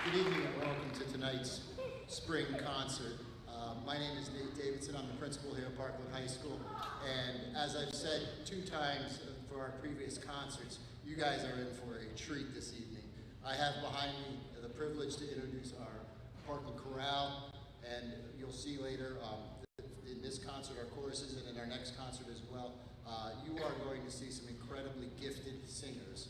Good evening and welcome to tonight's spring concert. My name is Nate Davidson. I'm the principal here at Parkland High School. And as I've said 2 times for our previous concerts, you guys are in for a treat this evening. I have behind me the privilege to introduce our Parkland Corral, and you'll see later in this concert our choruses, and in our next concert as well, you are going to see some incredibly gifted singers.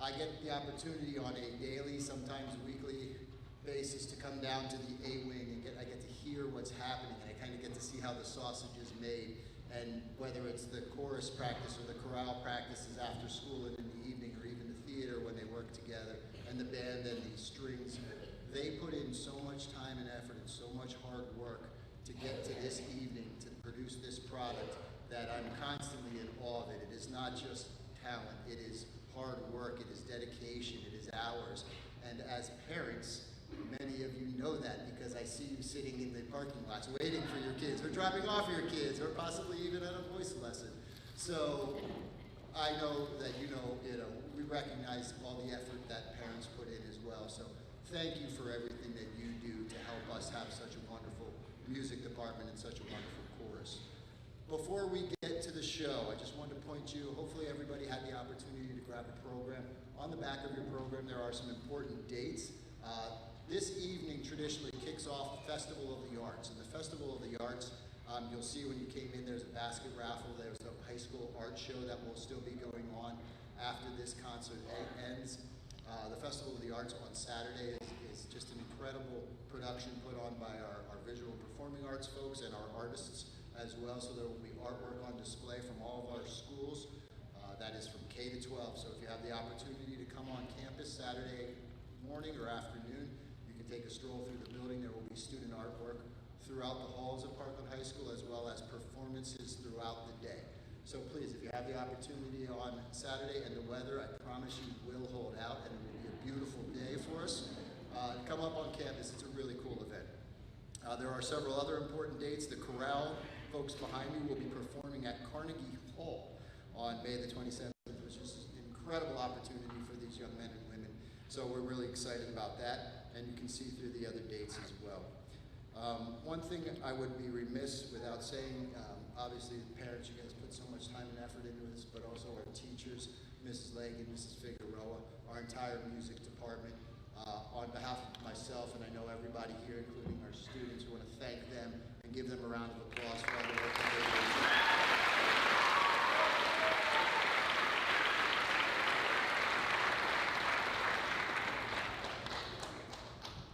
I get the opportunity on a daily, sometimes weekly basis to come down to the A wing and I get to hear what's happening, and I kind of get to see how the sausage is made, and whether it's the chorus practice or the chorale practices after school and in the evening, or even the theater when they work together, and the band and the strings, they put in so much time and effort and so much hard work to get to this evening, to produce this product, that I'm constantly in awe of it. It is not just talent, it is hard work, it is dedication, it is hours. And as parents, many of you know that because I see you sitting in the parking lots waiting for your kids, or dropping off your kids, or possibly even at a voice lesson. So I know that you know, we recognize all the effort that parents put in as well. So thank you for everything that you do to help us have such a wonderful music department and such a wonderful chorus. Before we get to the show, I just wanted to point you, hopefully everybody had the opportunity to grab a program. On the back of your program there are some important dates. This evening traditionally kicks off the Festival of the Arts. And the Festival of the Arts, you'll see when you came in, there's a basket raffle, there's a high school art show that will still be going on after this concert ends. The Festival of the Arts on Saturday is just an incredible production put on by our visual performing arts folks and our artists as well. So there will be artwork on display from all of our schools. That is from K to 12. So if you have the opportunity to come on campus Saturday morning or afternoon, you can take a stroll through the building. There will be student artwork throughout the halls of Parkland High School, as well as performances throughout the day. So please, if you have the opportunity on Saturday, and the weather, I promise you, will hold out, and it will be a beautiful day for us, come up on campus. It's a really cool event. There are several other important dates. The Corral folks behind me will be performing at Carnegie Hall on May the 27th, which is an incredible opportunity for these young men and women. So we're really excited about that, and you can see through the other dates as well. One thing I would be remiss without saying, obviously the parents, you guys put so much time and effort into this, but also our teachers, Mrs. Legg and Mrs. Figueroa, our entire music department. On behalf of myself, and I know everybody here, including our students, we want to thank them and give them a round of applause for all the work that they do.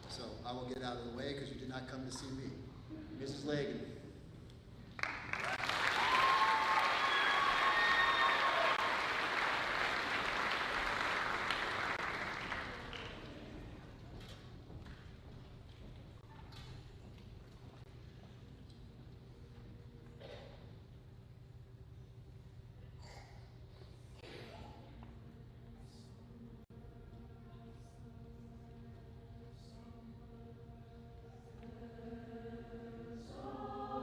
So I will get out of the way because you did not come to see me. Mrs. Legg. So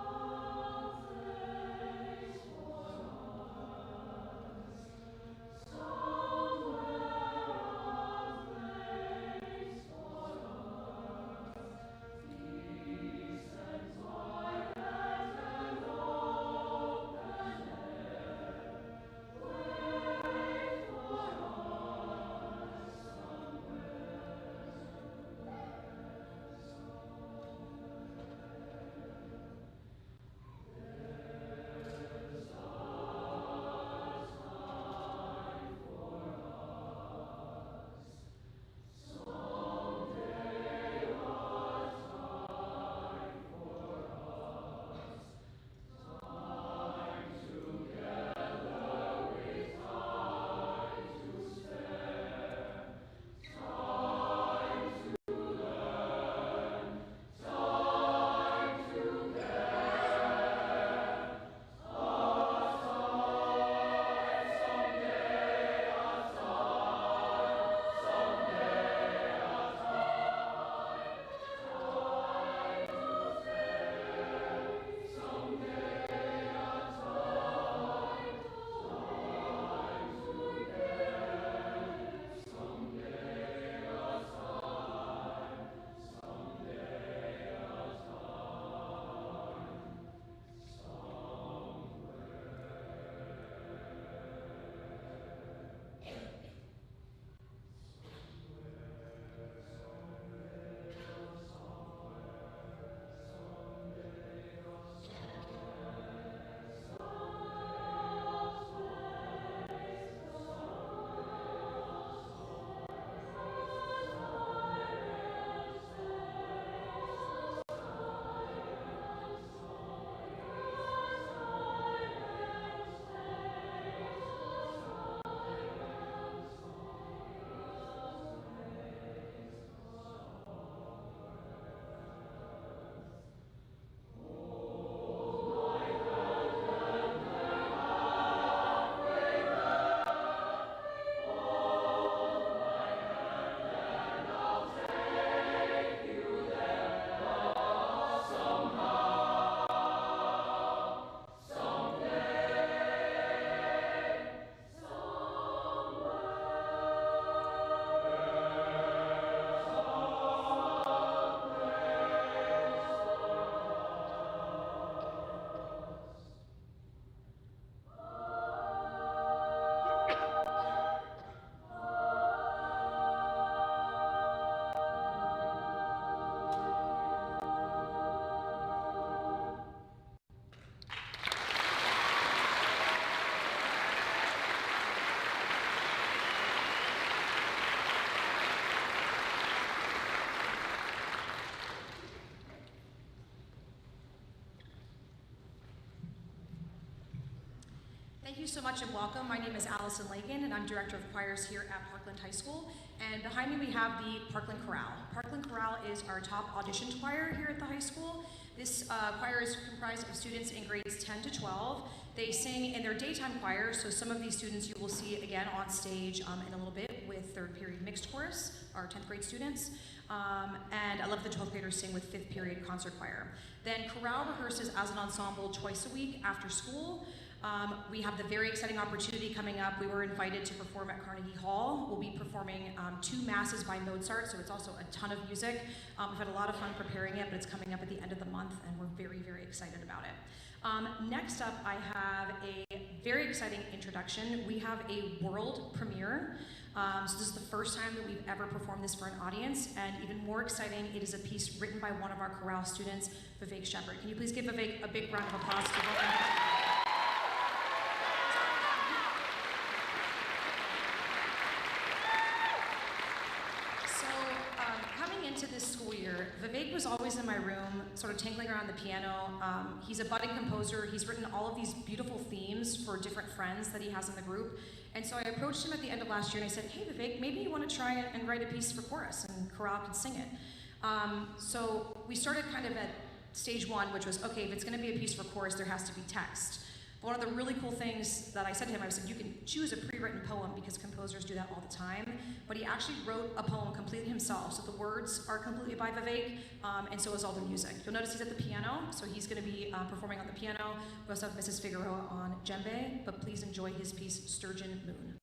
Thank you so much and welcome. My name is Allison Lagan and I'm Director of Choirs here at Parkland High School. And behind me we have the Parkland Corral. Parkland Corral is our top auditioned choir here at the high school. This choir is comprised of students in grades 10 to 12. They sing in their daytime choir, so some of these students you will see again on stage in a little bit with third period mixed chorus, our 10th grade students. And I love the 12th graders sing with 5th period concert choir. Then Corral rehearses as an ensemble twice a week after school. We have the very exciting opportunity coming up. We were invited to perform at Carnegie Hall. We'll be performing 2 masses by Mozart, so it's also a ton of music. We've had a lot of fun preparing it, but it's coming up at the end of the month, and we're very, very excited about it. Next up, I have a very exciting introduction. We have a world premiere. So this is the first time that we've ever performed this for an audience, and even more exciting, it is a piece written by one of our Corral students, Vivek Shepherd. Can you please give Vivek a big round of applause to welcome him? Into this school year, Vivek was always in my room, sort of tinkling around the piano. He's a budding composer. He's written all of these beautiful themes for different friends that he has in the group. And so I approached him at the end of last year and I said, hey Vivek, maybe you want to try and write a piece for chorus and Corral could sing it. So we started kind of at stage 1, which was, okay, if it's going to be a piece for chorus, there has to be text. But one of the really cool things that I said to him, I said, you can choose a pre-written poem because composers do that all the time, but he actually wrote a poem completely himself. So the words are completely by Vivek, and so is all the music. You'll notice he's at the piano, so he's going to be performing on the piano. We also have Mrs. Figueroa on djembe, but please enjoy his piece, Sturgeon Moon.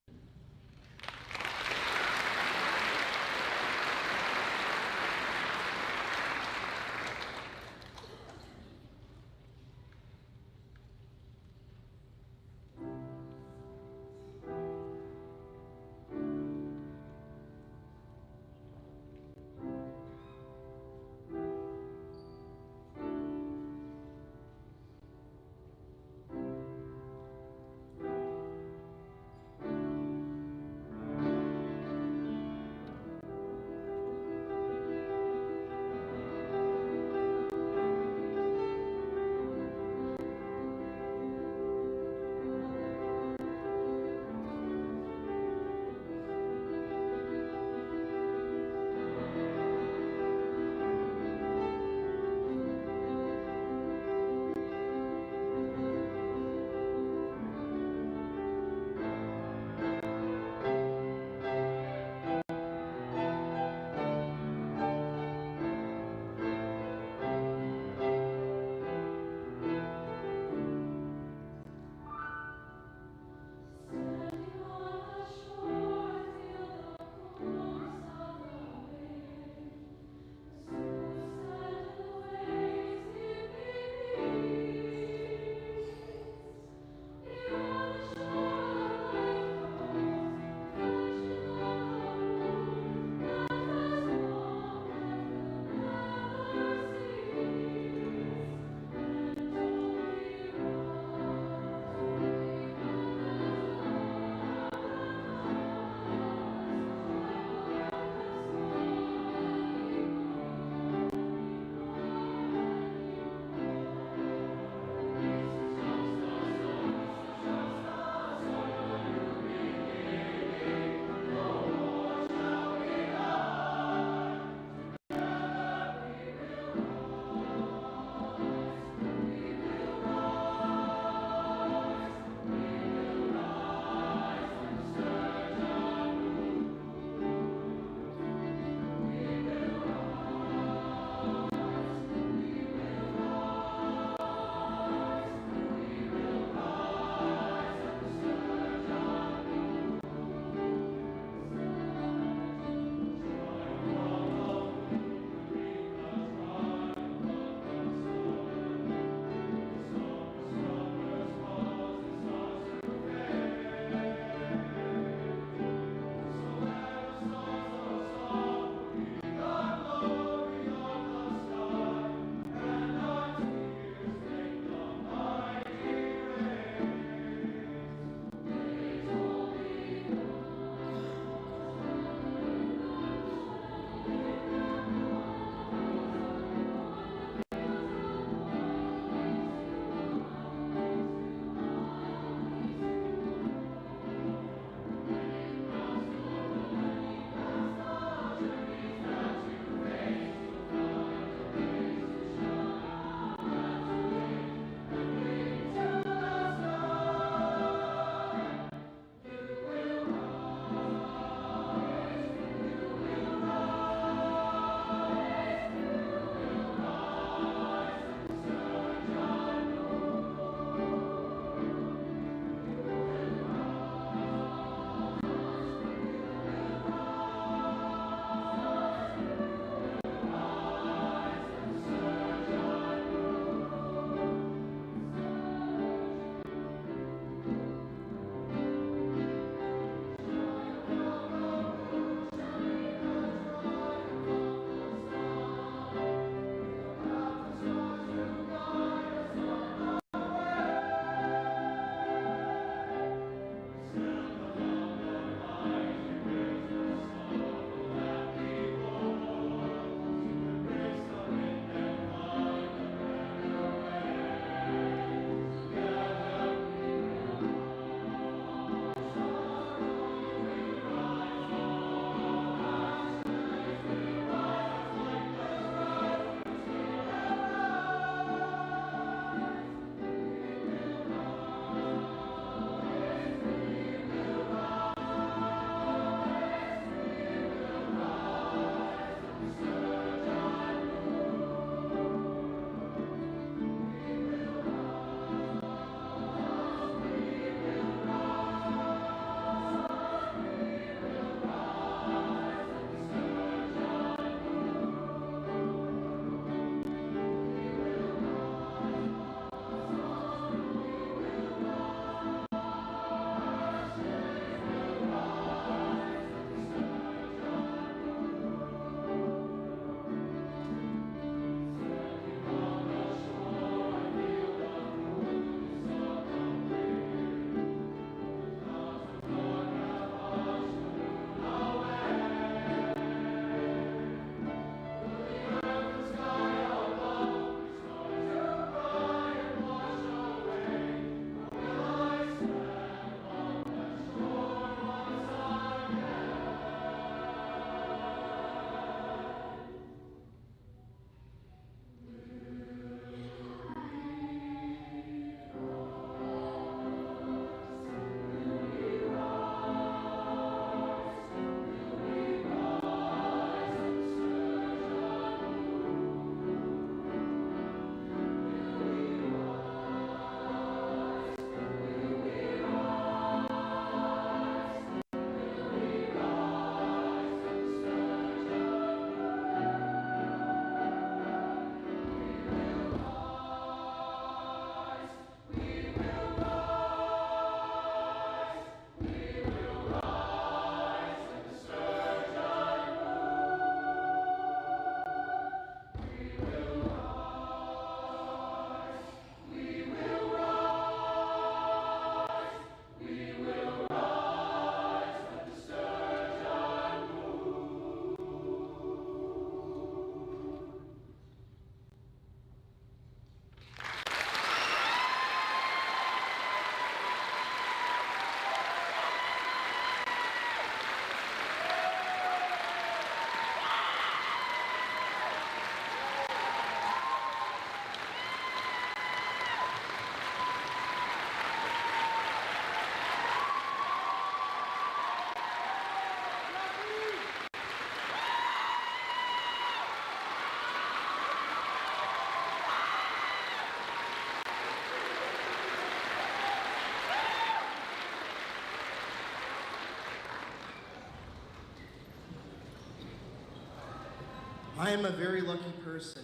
I am a very lucky person.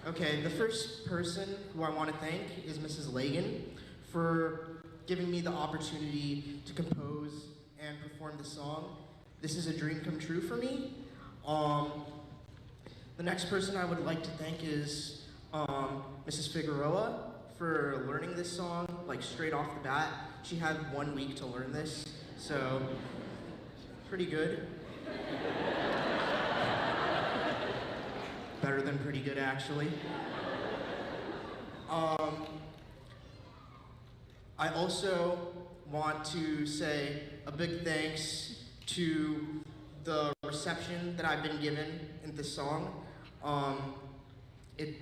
Okay, the first person who I want to thank is Mrs. Lagan for giving me the opportunity to compose and perform the song. This is a dream come true for me. The next person I would like to thank is Mrs. Figueroa for learning this song, like straight off the bat. She had 1 week to learn this, so pretty good. Better than pretty good, actually. I also want to say a big thanks to the reception that I've been given in this song. It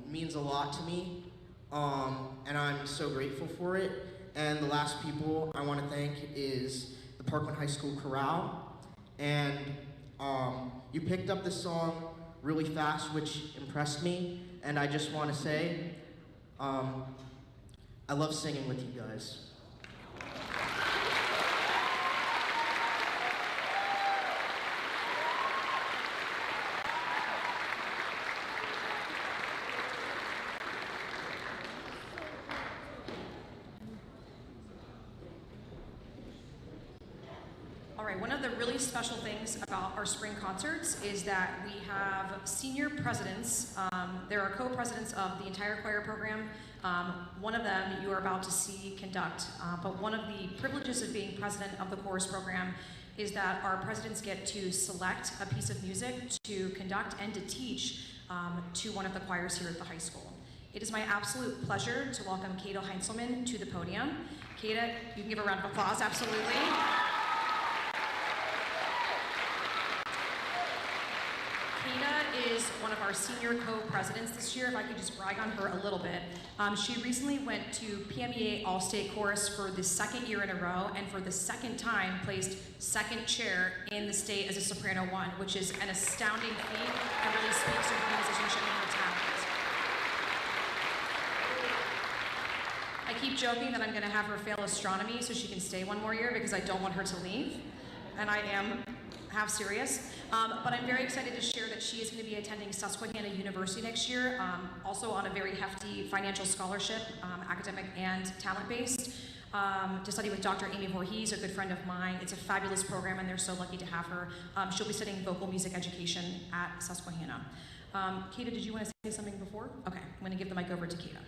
means a lot to me, and I'm so grateful for it. And the last people I want to thank is the Parkland High School Corral. And you picked up this song really fast, which impressed me. And I just want to say, I love singing with you guys. All right, one of the really special things about our spring concerts is that we have senior presidents. There are co-presidents of the entire choir program. One of them you are about to see conduct, but one of the privileges of being president of the chorus program is that our presidents get to select a piece of music to conduct and to teach to one of the choirs here at the high school. It is my absolute pleasure to welcome Kata Heinzelman to the podium. Kata, you can give a round of applause, absolutely. Kata is one of our senior co-presidents this year, if I could just brag on her a little bit. She recently went to PMEA All-State Chorus for the second year in a row, and for the second time placed second chair in the state as a soprano one, which is an astounding feat and really speaks to her musicianship and her talent. I keep joking that I'm gonna have her fail astronomy so she can stay one more year because I don't want her to leave, and I am half serious. But I'm very excited to share that she is going to be attending Susquehanna University next year, also on a very hefty financial scholarship, academic and talent-based, to study with Dr. Amy Voorhees, a good friend of mine. It's a fabulous program, and they're so lucky to have her. She'll be studying vocal music education at Susquehanna. Kata, did you want to say something before? Okay, I'm going to give the mic over to Kata.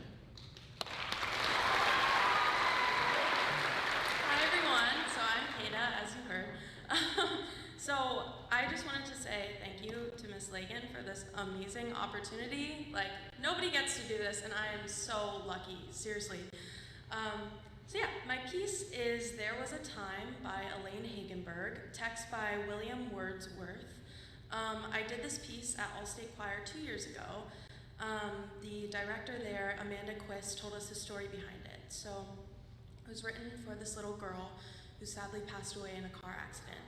Hi, everyone. So I'm Kata, as you heard. So I just wanted to say thank you to Miss Lagan for this amazing opportunity. Like, nobody gets to do this, and I am so lucky, seriously. So yeah, my piece is There Was a Time by Elaine Hagenberg, text by William Wordsworth. I did this piece at All-State Choir 2 years ago. The director there, Amanda Quist, told us the story behind it. So it was written for this little girl who sadly passed away in a car accident.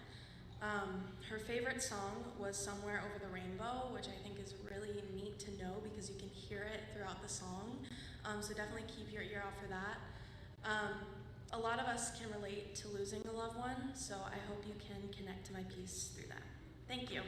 Her favorite song was Somewhere Over the Rainbow, which I think is really neat to know because you can hear it throughout the song. So definitely keep your ear out for that. A lot of us can relate to losing a loved one, so I hope you can connect to my piece through that. Thank you.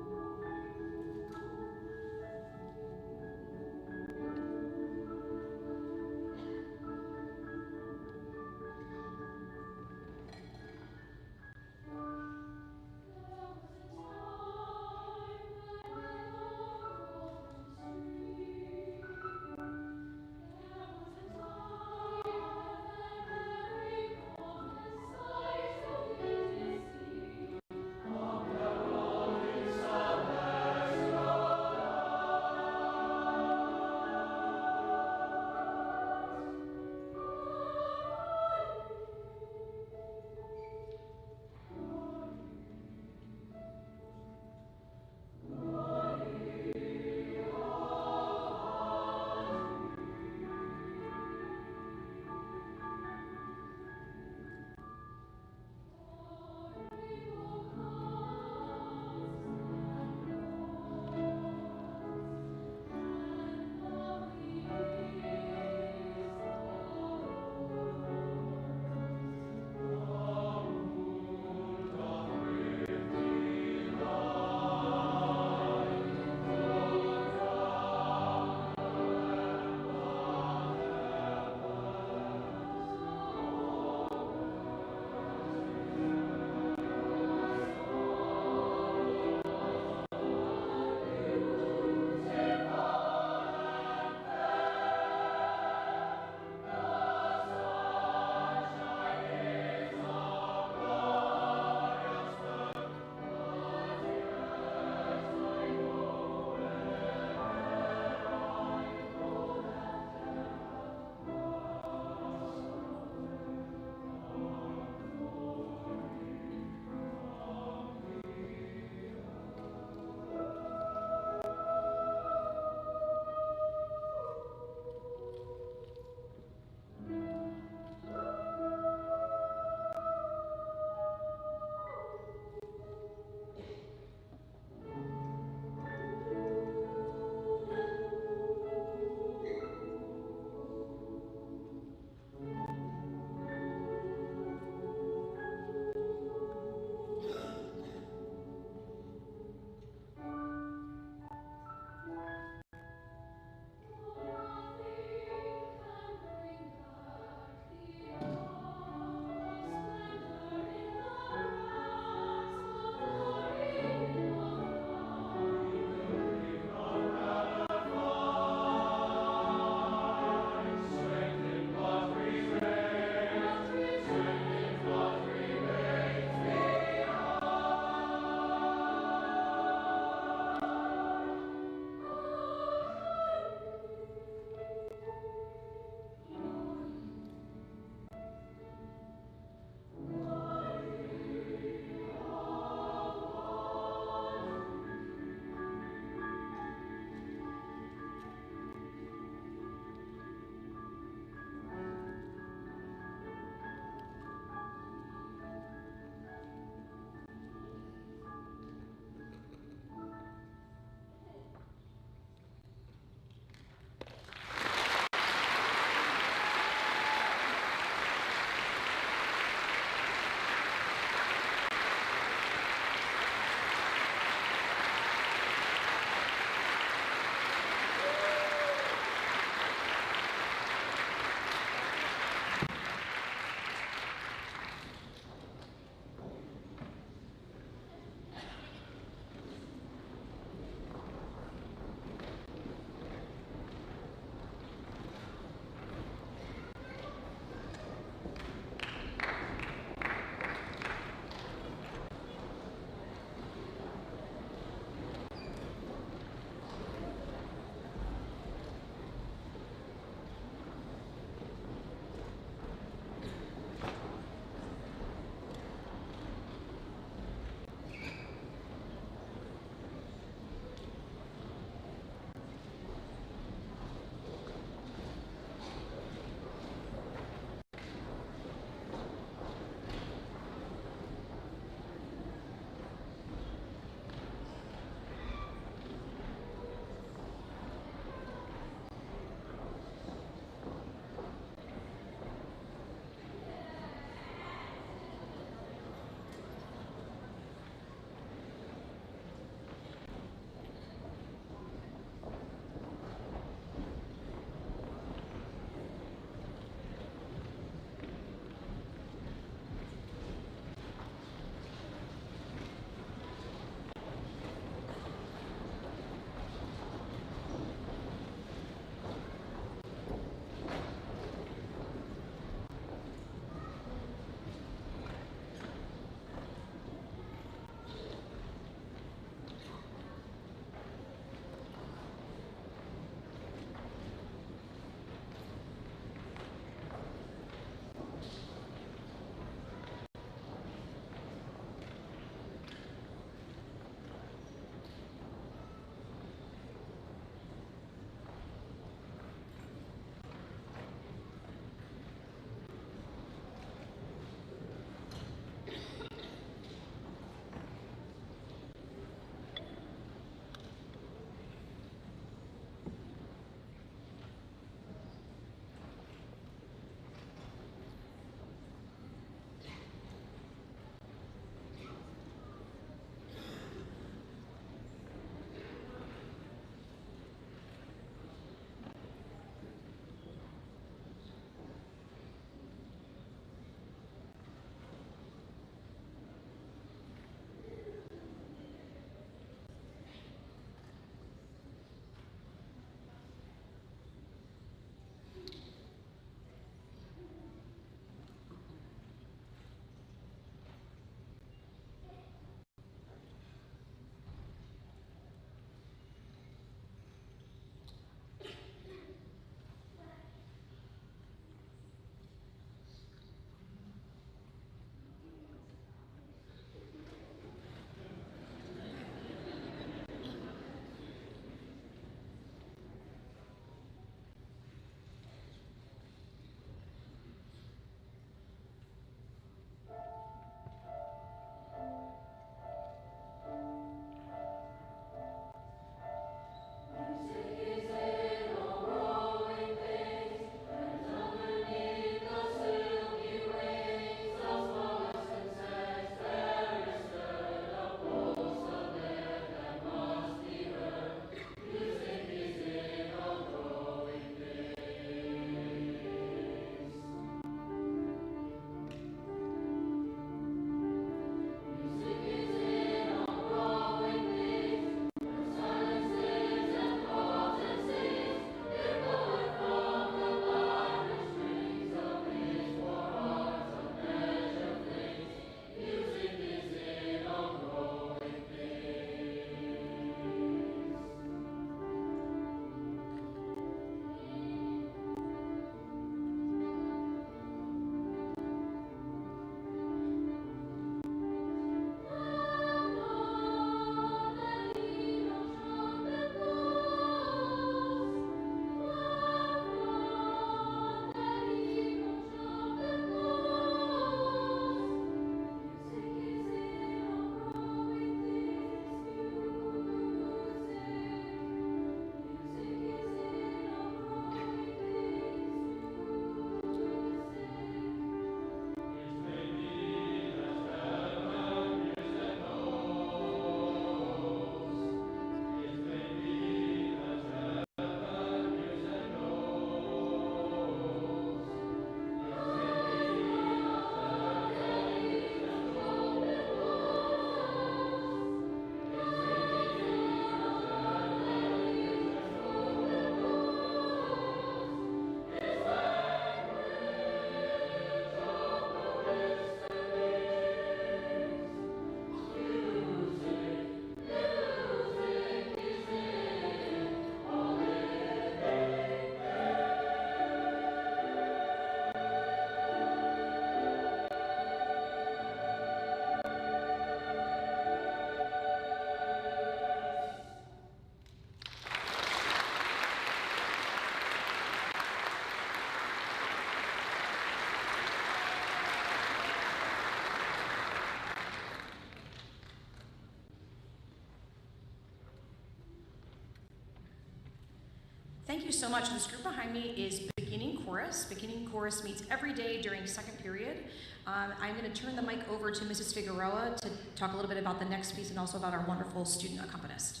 Thank you so much. This group behind me is Beginning Chorus. Beginning Chorus meets every day during second period. I'm going to turn the mic over to Mrs. Figueroa to talk a little bit about the next piece and also about our wonderful student accompanist.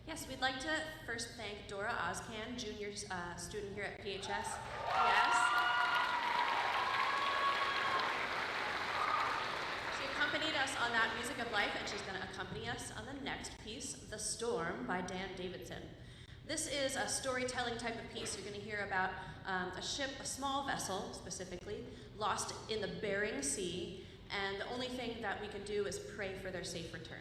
Yes, we'd like to first thank Dora Ozcan, junior student here at PHS. Yes. She accompanied us on that Music of Life, and she's going to accompany us on the next piece, The Storm by Dan Davidson. This is a storytelling type of piece. You're going to hear about a ship, a small vessel specifically, lost in the Bering Sea, and the only thing that we can do is pray for their safe return.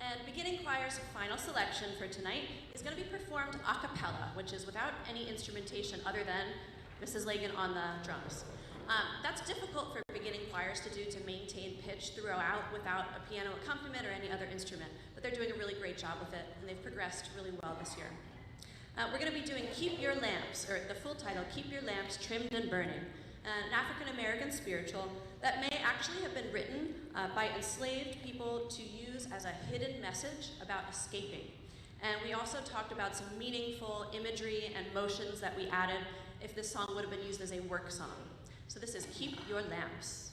And Beginning Choir's final selection for tonight is going to be performed a cappella, which is without any instrumentation other than Mrs. Lagan on the drums. That's difficult for beginning choirs to do, to maintain pitch throughout without a piano accompaniment or any other instrument, but they're doing a really great job with it, and they've progressed really well this year. We're going to be doing Keep Your Lamps, or the full title, Keep Your Lamps Trimmed and Burning, an African-American spiritual that may actually have been written by enslaved people to use as a hidden message about escaping. And we also talked about some meaningful imagery and motions that we added if this song would have been used as a work song. So this is Keep Your Lamps.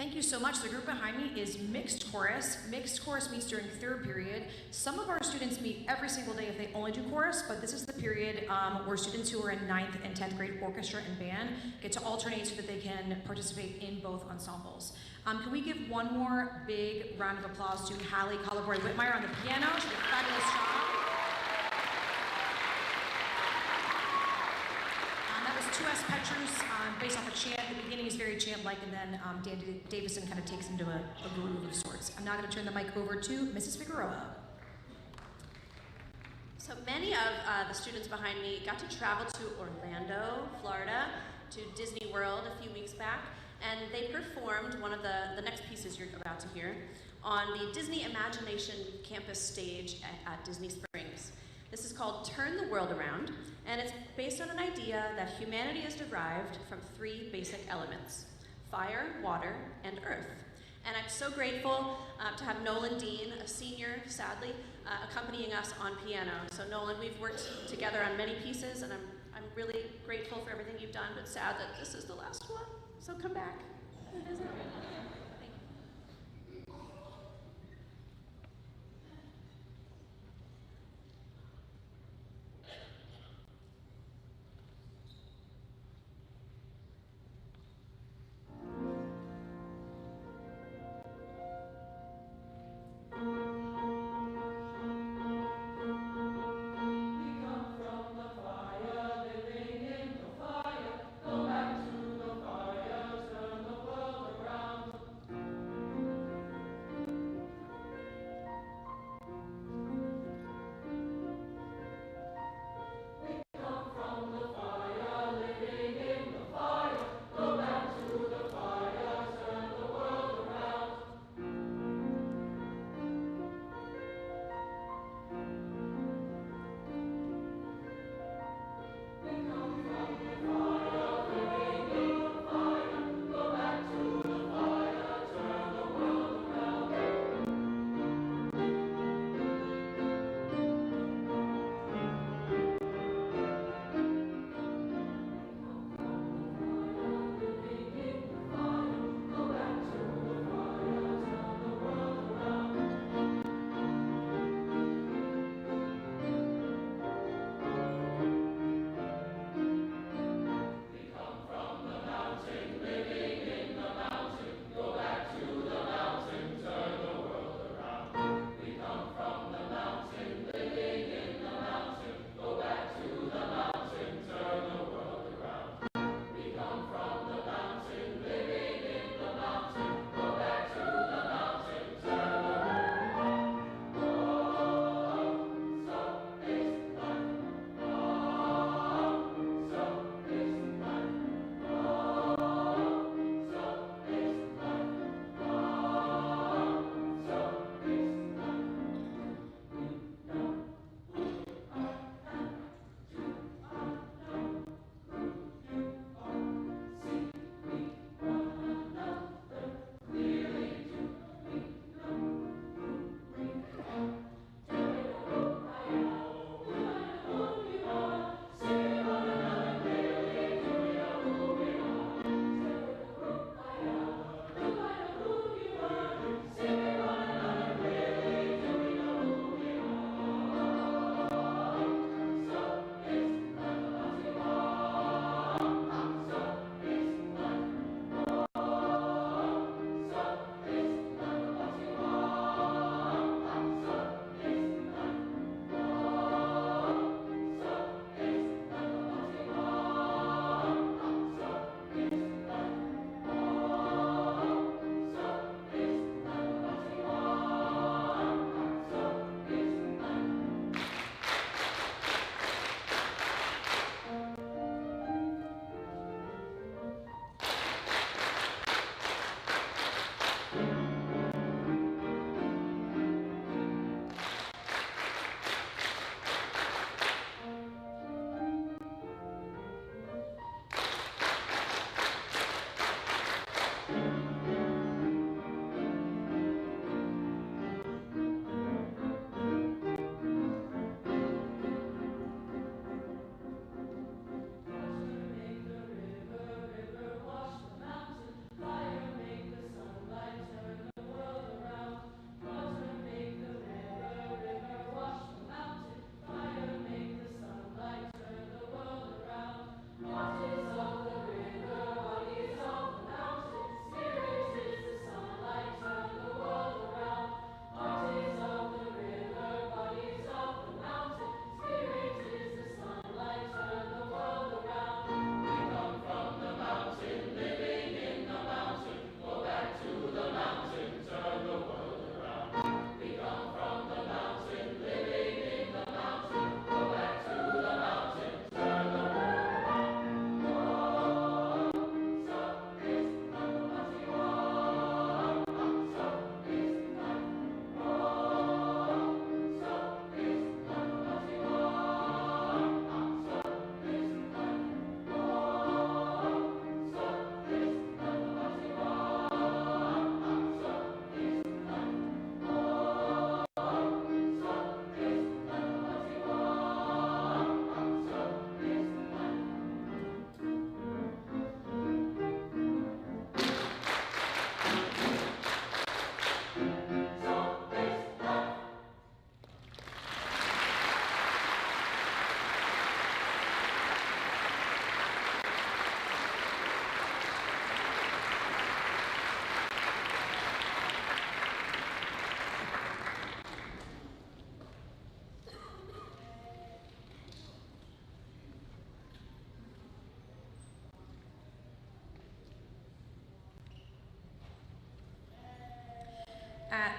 Thank you so much. The group behind me is mixed chorus. Mixed chorus meets during third period. Some of our students meet every single day if they only do chorus, but this is the period where students who are in 9th and 10th grade orchestra and band get to alternate so that they can participate in both ensembles. Can we give one more big round of applause to Hallie Colliboy-Whitmire on the piano? She did a fabulous job. That was 2S Petrus, based off a chant. The beginning is very chant-like, and then Dan Davison kind of takes into a groove of sorts. I'm now going to turn the mic over to Mrs. Figueroa. So many of the students behind me got to travel to Orlando, Florida, to Disney World a few weeks back, and they performed one of the next pieces you're about to hear on the Disney Imagination campus stage at Disney Springs. This is called Turn the World Around, and it's based on an idea that humanity is derived from 3 basic elements: fire, water, and earth. And I'm so grateful to have Nolan Dean, a senior, sadly, accompanying us on piano. So Nolan, we've worked together on many pieces, and I'm really grateful for everything you've done, but sad that this is the last one. So come back and visit. Thank you.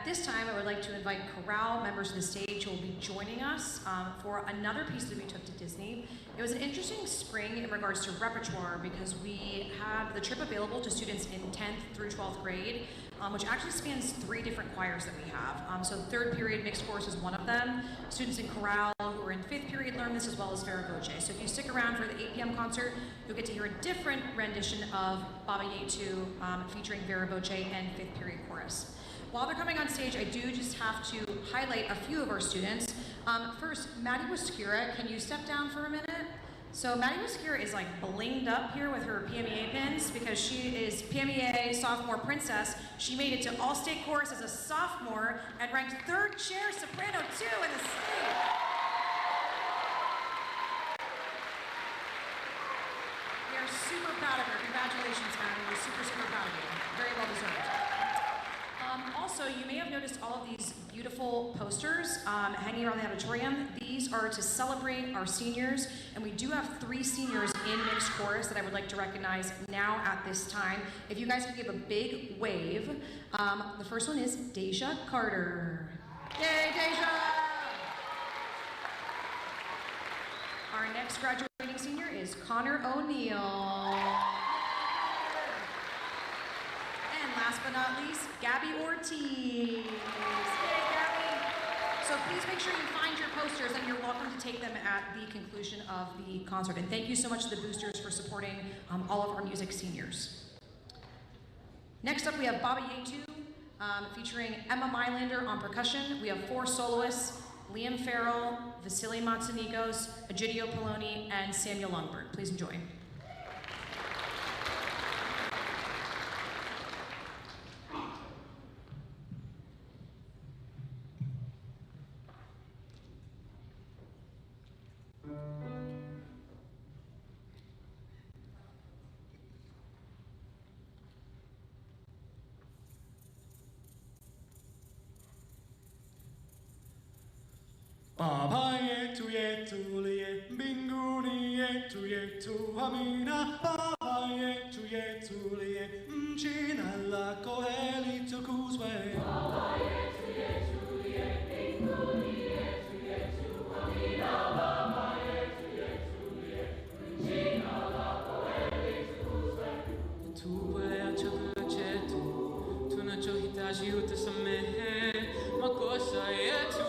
At this time, I would like to invite Corral members to the stage who will be joining us for another piece that we took to Disney. It was an interesting spring in regards to repertoire because we had the trip available to students in 10th through 12th grade, which actually spans 3 different choirs that we have. So third period mixed chorus is one of them. Students in Corral who are in 5th period learn this, as well as Vera Voce. So if you stick around for the 8 p.m. concert, you'll get to hear a different rendition of Baba Yetu featuring Vera Voce and 5th period chorus. While they're coming on stage, I do just have to highlight a few of our students. First, Maddie Waskura, can you step down for a minute? So Maddie Waskura is like blinged up here with her PMEA pins because she is PMEA sophomore princess. She made it to all-state chorus as a sophomore and ranked 3rd chair soprano 2 in the state. We are super proud of her. Congratulations, Maddie. We're super, super proud of you. Very well deserved. Also, you may have noticed all of these beautiful posters hanging around the auditorium. These are to celebrate our seniors, and we do have 3 seniors in mixed chorus that I would like to recognize now at this time. If you guys could give a big wave. The first one is Deja Carter. Yay, Deja! Our next graduating senior is Connor O'Neill. Last but not least, Gabby Ortiz. Yay, Gabby. So please make sure you find your posters, and you're welcome to take them at the conclusion of the concert. And thank you so much to the boosters for supporting all of our music seniors. Next up, we have Baba Yetu featuring Emma Mylander on percussion. We have 4 soloists, Liam Farrell, Vasily Matsunikos, Egidio Poloni, and Samuel Lundberg. Please enjoy. Baba yetu yetu liye mbinguni yetu yetu amina. Baba yetu yetu liye jina lako litukuzwe. Baba yetu yetu liye mbinguni yetu yetu amina. Baba yetu yetu liye jina lako litukuzwe. Utupe chakula chetu tunachohitaji, utusamehe makosa yetu.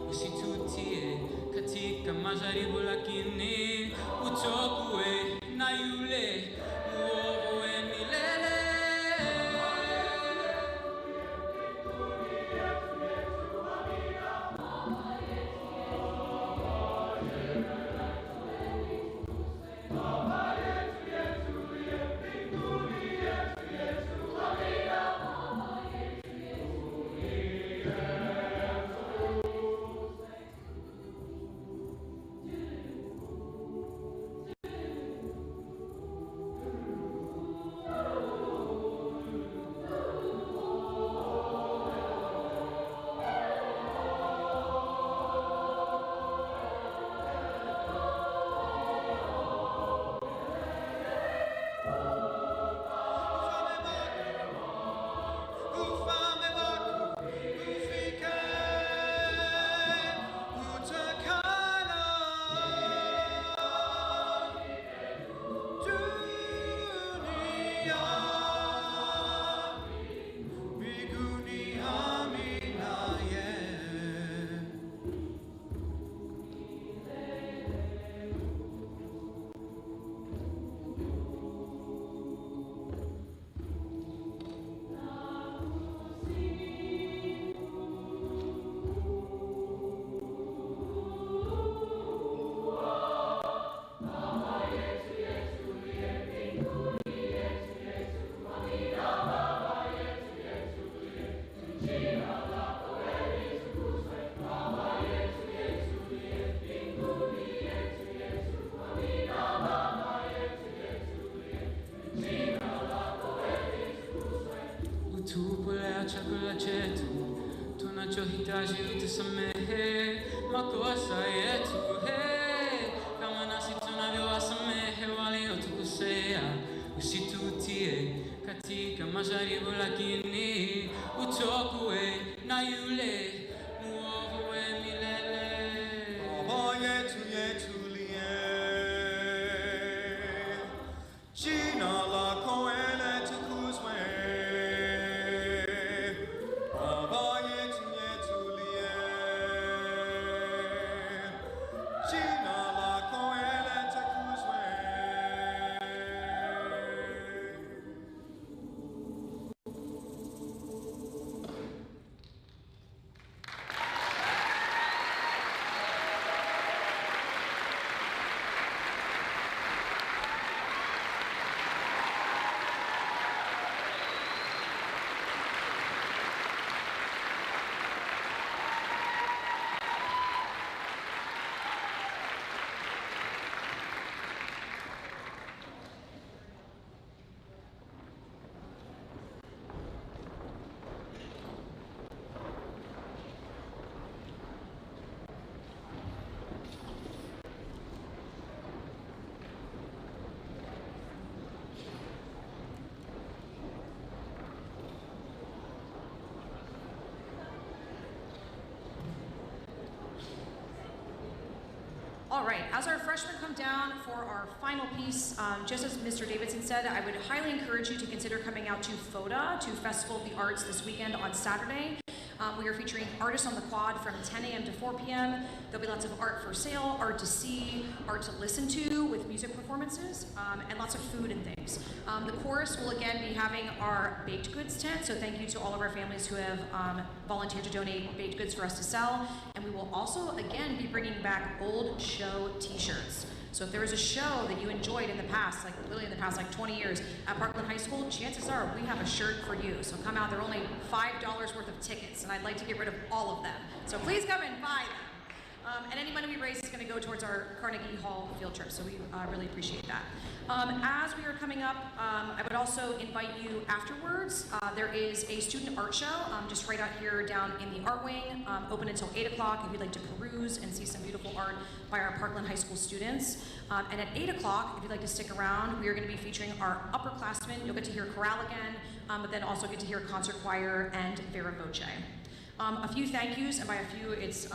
Usitutie katika majaribu, lakini utuokoe na yule muovu milele. Chakula chetu tunachohitaji, utusamehe makosa yetu, kama nasi tunavyowasamehe waliotukosea, usitutie majaribu lakini utokue na yule muovu we milele. Baba yetu yetulie, jina lako litukuzwe. Baba yetu yetulie, jina lako litukuzwe. All right, as our freshmen come down for our final piece, just as Mr. Davidson said, I would highly encourage you to consider coming out to FODA, to Festival of the Arts, this weekend on Saturday. We are featuring artists on the quad from 10 a.m. to 4 p.m. There'll be lots of art for sale, art to see, art to listen to with music performances, and lots of food and things. The chorus will again be having our baked goods tent, so thank you to all of our families who have volunteered to donate baked goods for us to sell. And we will also again be bringing back old show t-shirts. So if there was a show that you enjoyed in the past, like literally in the past like 20 years at Parkland High School, chances are we have a shirt for you. So come out, they're only $5 worth of tickets, and I'd like to get rid of all of them. So please come and buy them. And any money we raise is going to go towards our Carnegie Hall field trip, so we really appreciate that. As we are coming up, I would also invite you afterwards. There is a student art show just right out here down in the art wing, open until 8 o'clock if you'd like to peruse and see some beautiful art by our Parkland High School students. And at 8 o'clock, if you'd like to stick around, we are going to be featuring our upperclassmen. You'll get to hear Corral again, but then also get to hear concert choir and Vera Voce. A few thank yous, and by a few, it's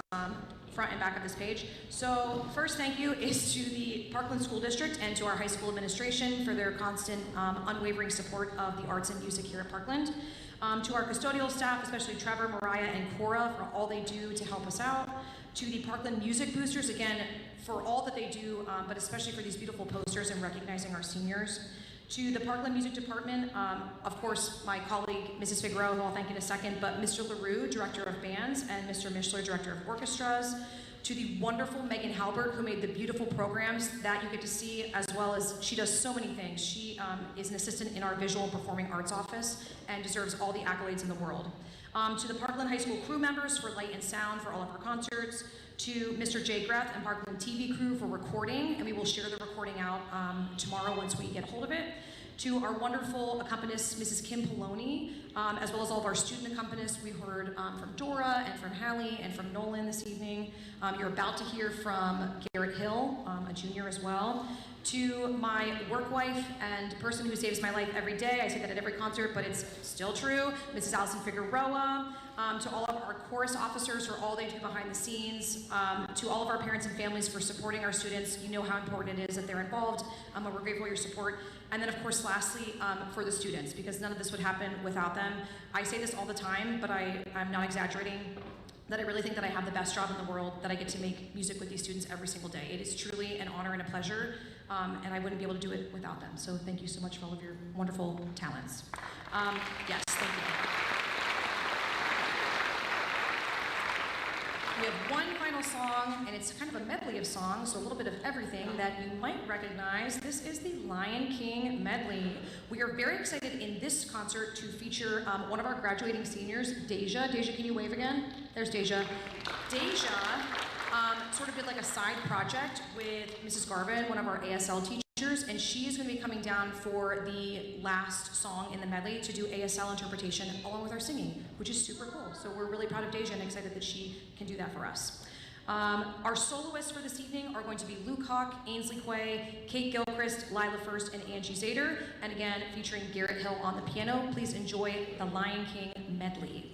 front and back of this page. So first thank you is to the Parkland School District and to our high school administration for their constant unwavering support of the arts and music here at Parkland. To our custodial staff, especially Trevor, Mariah, and Cora for all they do to help us out. To the Parkland Music Boosters, again, for all that they do, but especially for these beautiful posters and recognizing our seniors. To the Parkland Music Department, of course, my colleague, Mrs. Figueroa, who I'll thank in a second, but Mr. LaRue, Director of Bands, and Mr. Mishler, Director of Orchestras. To the wonderful Megan Halbert, who made the beautiful programs that you get to see, as well as she does so many things. She is an assistant in our Visual and Performing Arts office and deserves all the accolades in the world. To the Parkland High School crew members for light and sound for all of our concerts. To Mr. Jay Greth and Parkland TV crew for recording, and we will share the recording out tomorrow once we get a hold of it. To our wonderful accompanist, Mrs. Kim Poloni, as well as all of our student accompanists. We heard from Dora and from Hallie and from Nolan this evening. You're about to hear from Garrett Hill, a junior as well. To my work wife and person who saves my life every day, I say that at every concert, but it's still true, Mrs. Allison Figueroa. To all of our chorus officers for all they do behind the scenes. To all of our parents and families for supporting our students. You know how important it is that they're involved. We're grateful for your support. And then of course, lastly, for the students, because none of this would happen without them. I say this all the time, but I'm not exaggerating, that I really think that I have the best job in the world, that I get to make music with these students every single day. It is truly an honor and a pleasure, and I wouldn't be able to do it without them. So thank you so much for all of your wonderful talents. Yes, thank you. We have one final song, and it's kind of a medley of songs, so a little bit of everything that you might recognize. This is the Lion King medley. We are very excited in this concert to feature one of our graduating seniors, Deja. Deja, can you wave again? There's Deja. Deja sort of did like a side project with Mrs. Garvin, one of our ASL teachers, and she is going to be coming down for the last song in the medley to do ASL interpretation along with our singing, which is super cool. So we're really proud of Deja and excited that she can do that for us. Our soloists for this evening are going to be Luke Hawk, Ainsley Quay, Kate Gilchrist, Lila First, and Angie Zader. And again, featuring Garrett Hill on the piano. Please enjoy the Lion King medley.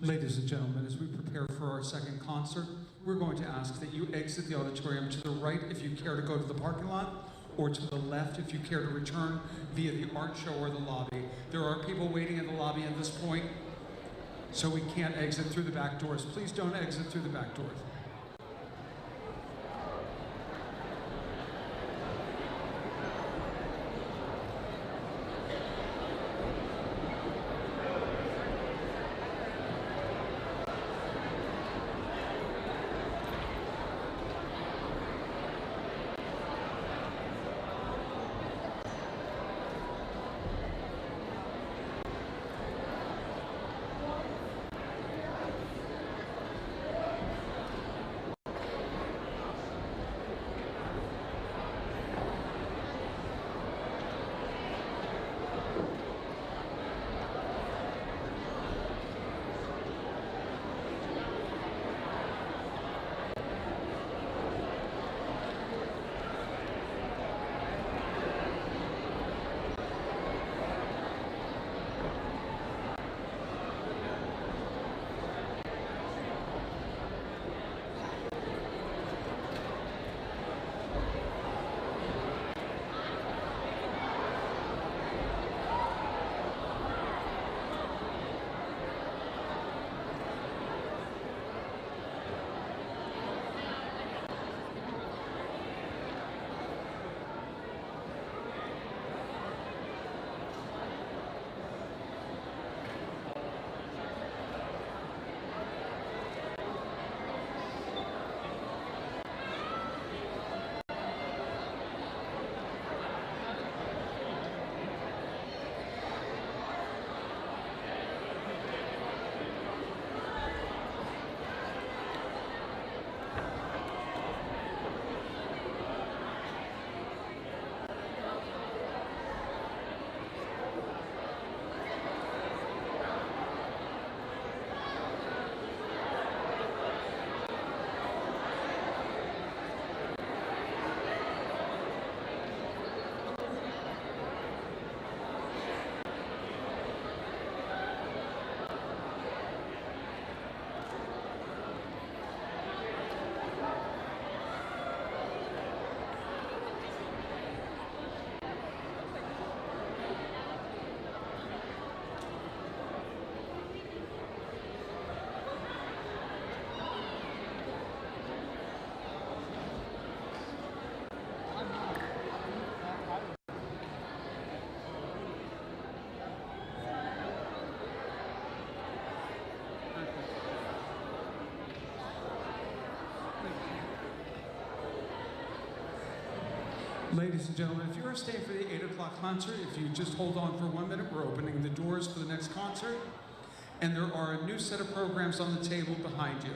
Ladies and gentlemen, as we prepare for our second concert, we're going to ask that you exit the auditorium to the right if you care to go to the parking lot, or to the left if you care to return via the art show or the lobby. There are people waiting in the lobby at this point, so we can't exit through the back doors. Please don't exit through the back doors. Ladies and gentlemen, if you're staying for the 8 o'clock concert, if you just hold on for 1 minute, we're opening the doors for the next concert. And there are a new set of programs on the table behind you.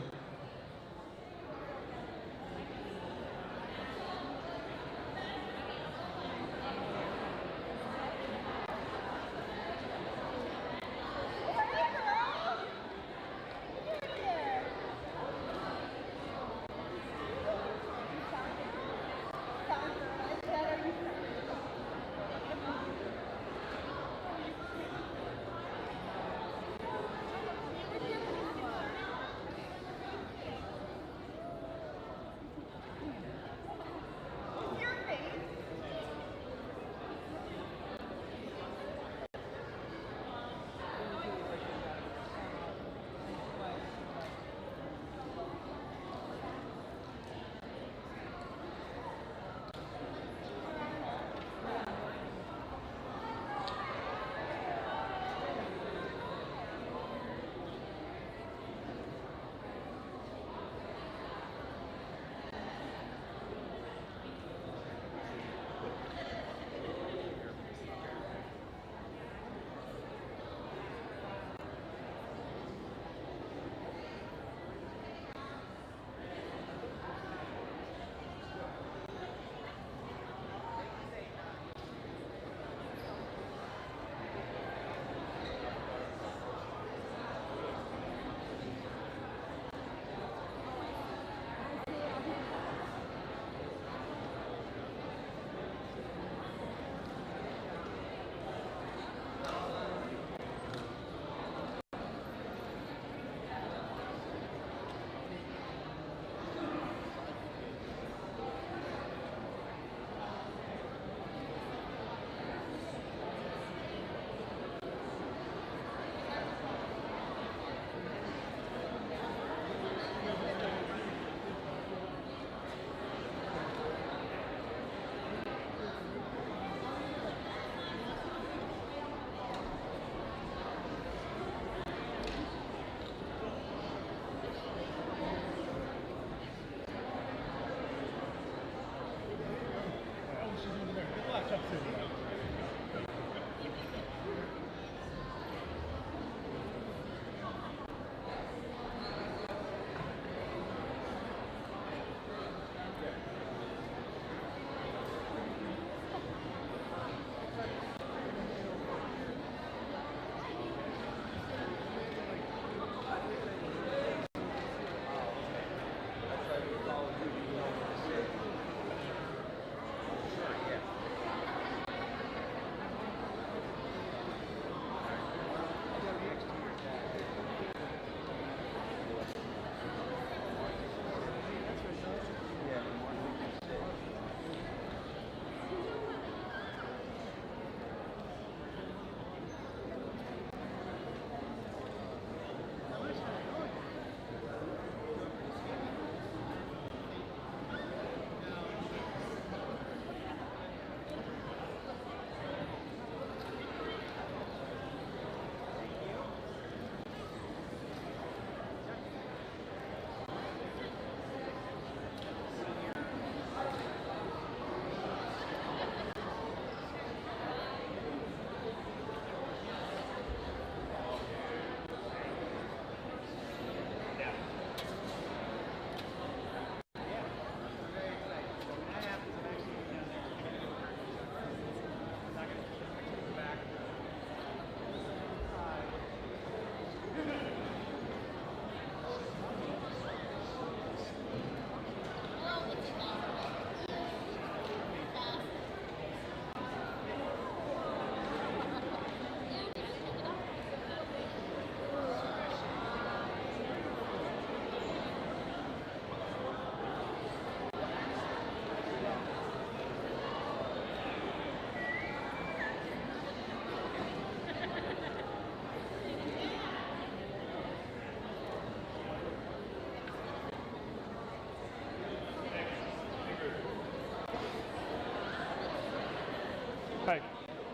Hi,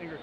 Ingrid.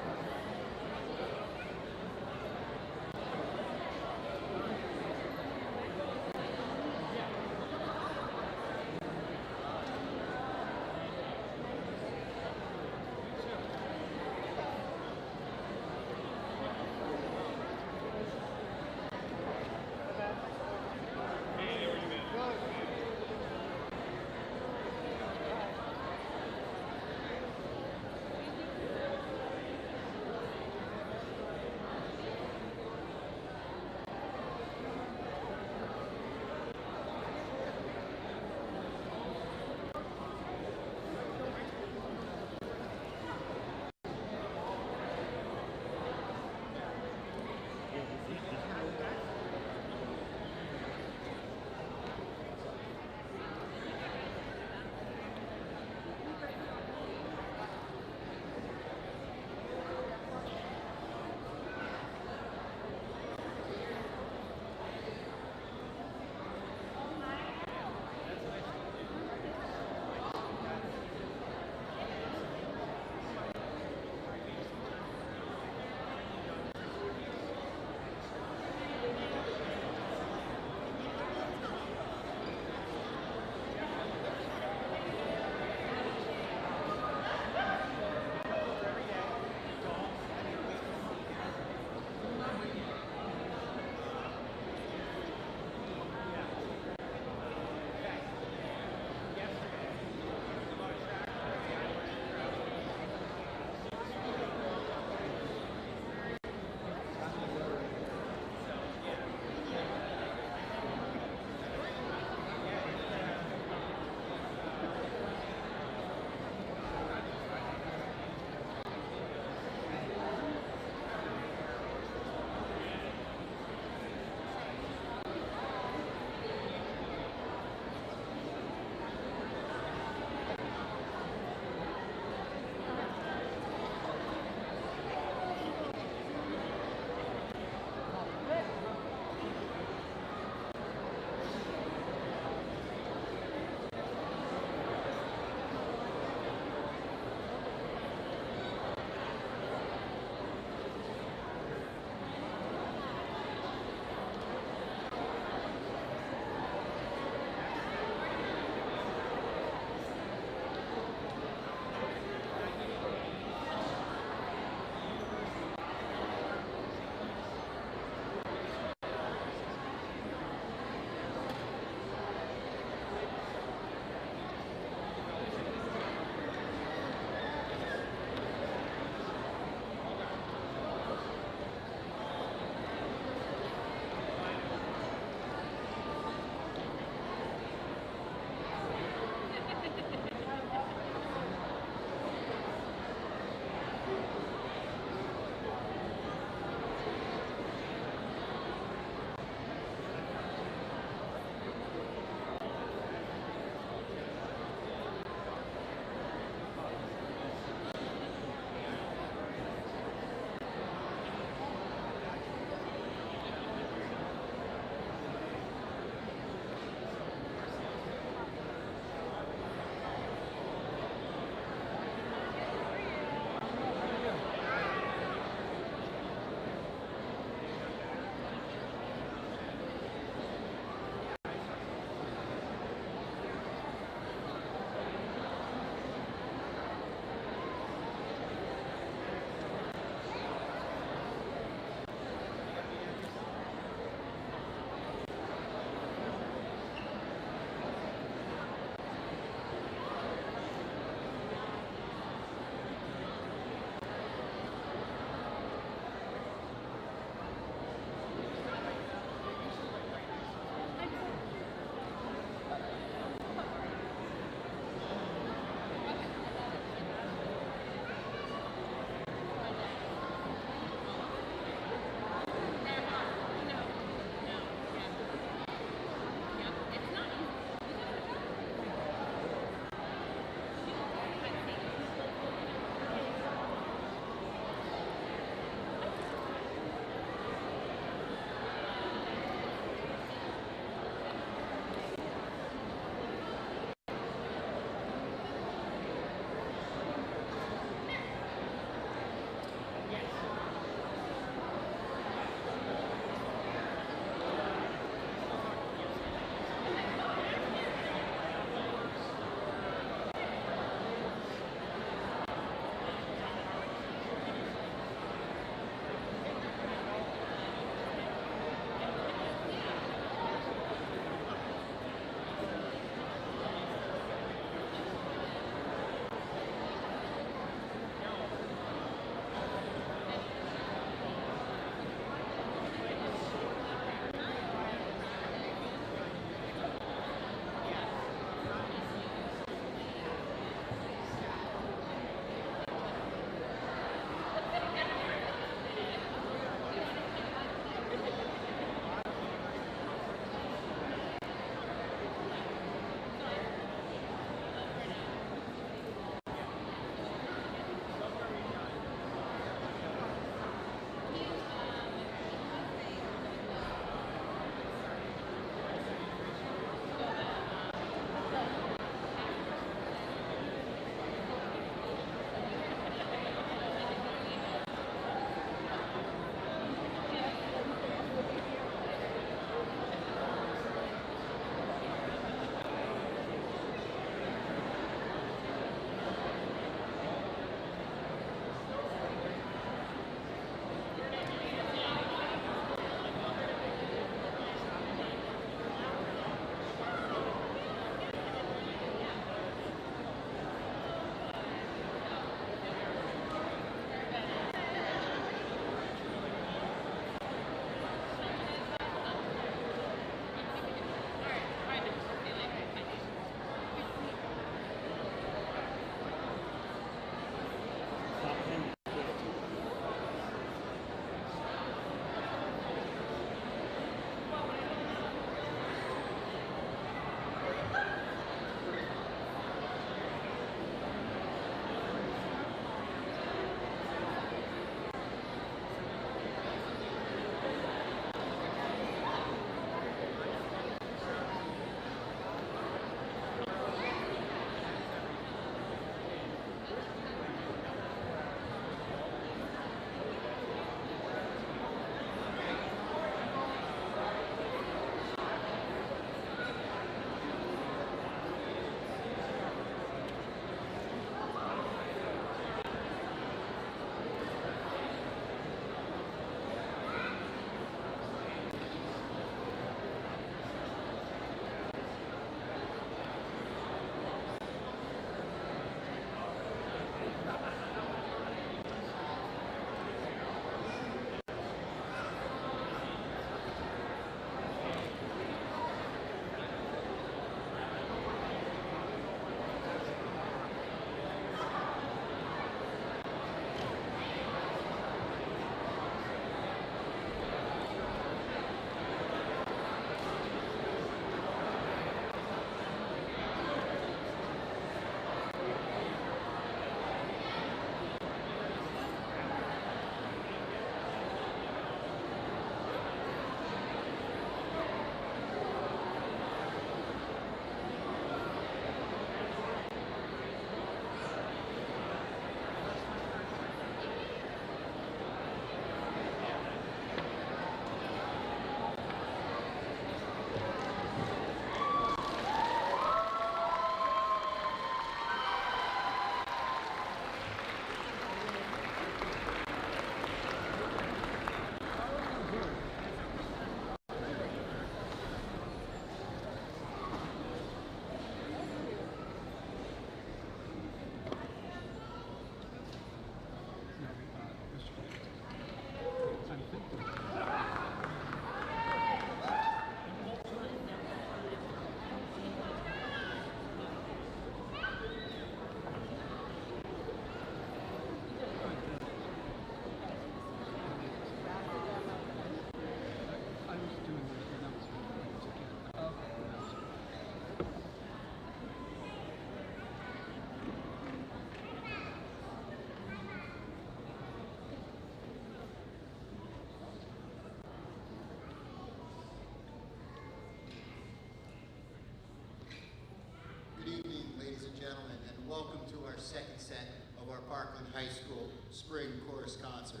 welcome to our second set of our Parkland High School Spring Chorus Concert.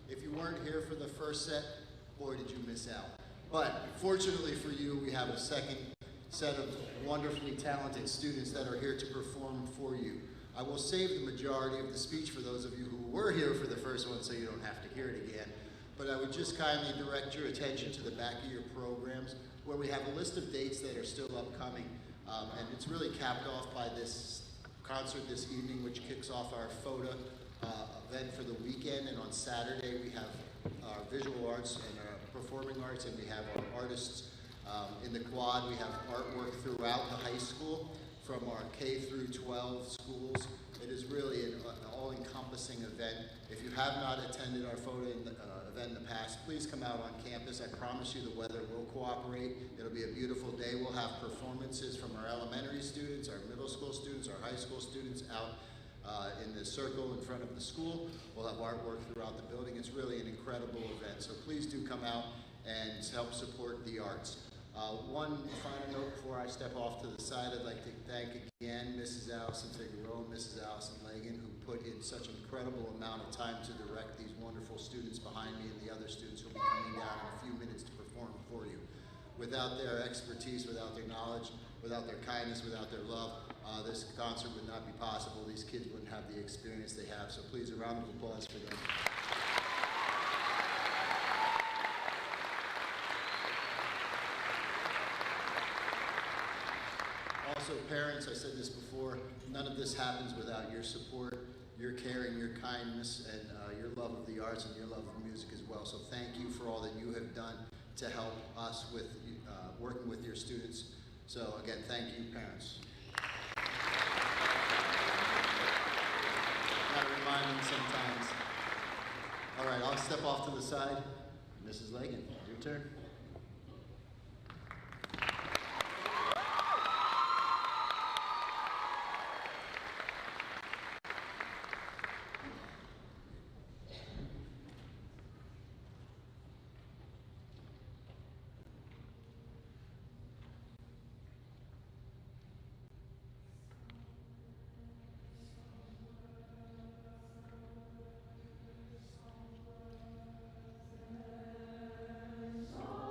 If you weren't here for the first set, boy did you miss out. But fortunately for you, we have a second set of wonderfully talented students that are here to perform for you. I will save the majority of the speech for those of you who were here for the first one so you don't have to hear it again. But I would just kindly direct your attention to the back of your programs where we have a list of dates that are still upcoming. And it's really capped off by this concert this evening, which kicks off our photo event for the weekend. And on Saturday, we have our visual arts and our performing arts, and we have our artists in the quad. We have artwork throughout the high school from our K through 12 schools. It is really an all-encompassing event. If you have not attended our photo event in the past, please come out on campus. I promise you the weather will cooperate. It'll be a beautiful day. We'll have performances from our elementary students, our middle school students, our high school students out in the circle in front of the school. We'll have artwork throughout the building. It's really an incredible event. So please do come out and help support the arts. One final note before I step off to the side, I'd like to thank again Mrs. Allison Figueroa and Mrs. Allison Lagan, who put in such an incredible amount of time to direct these wonderful students behind me and the other students who will be coming down in a few minutes to perform for you. Without their expertise, without their knowledge, without their kindness, without their love, this concert would not be possible. These kids wouldn't have the experience they have. So please, a round of applause for them. Also, parents, I said this before, none of this happens without your support, your caring, your kindness, and your love of the arts and your love of music as well. So thank you for all that you have done to help us with working with your students. So again, thank you, parents. Gotta remind them sometimes. All right, I'll step off to the side. Mrs. Lagan, your turn. Song.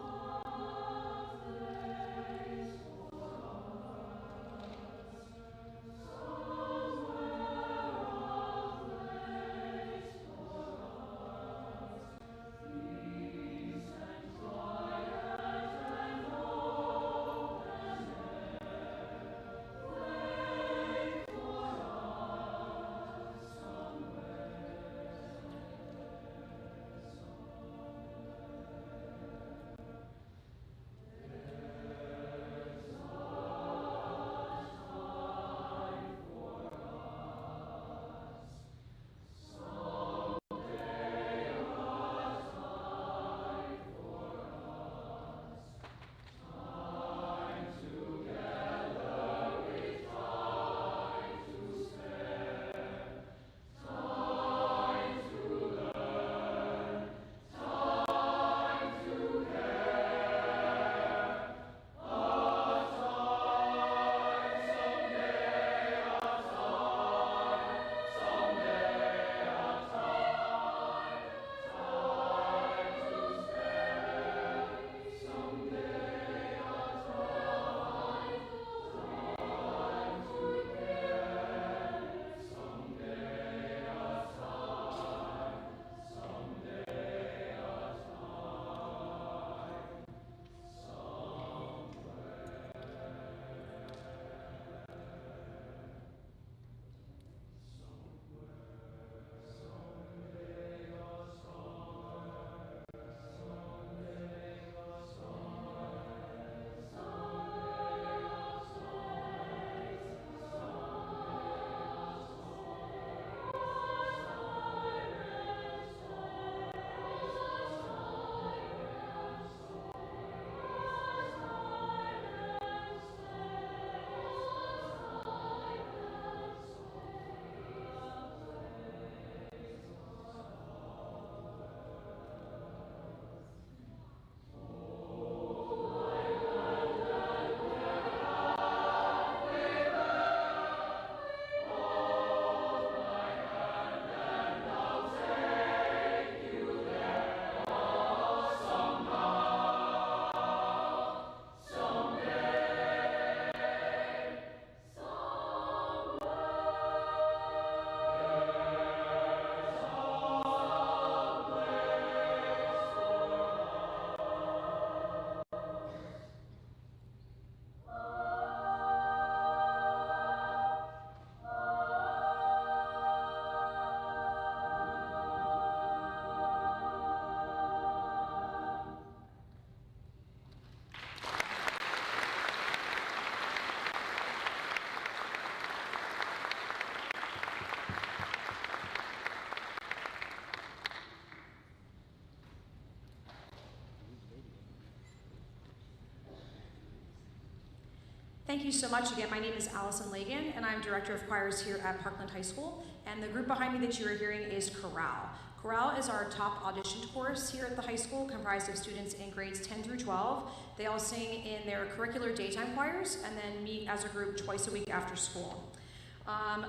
Thank you so much again. My name is Allison Lagan, and I'm Director of Choirs here at Parkland High School. And the group behind me that you are hearing is Corral. Corral is our top auditioned chorus here at the high school, comprised of students in grades 10 through 12. They all sing in their curricular daytime choirs and then meet as a group twice a week after school.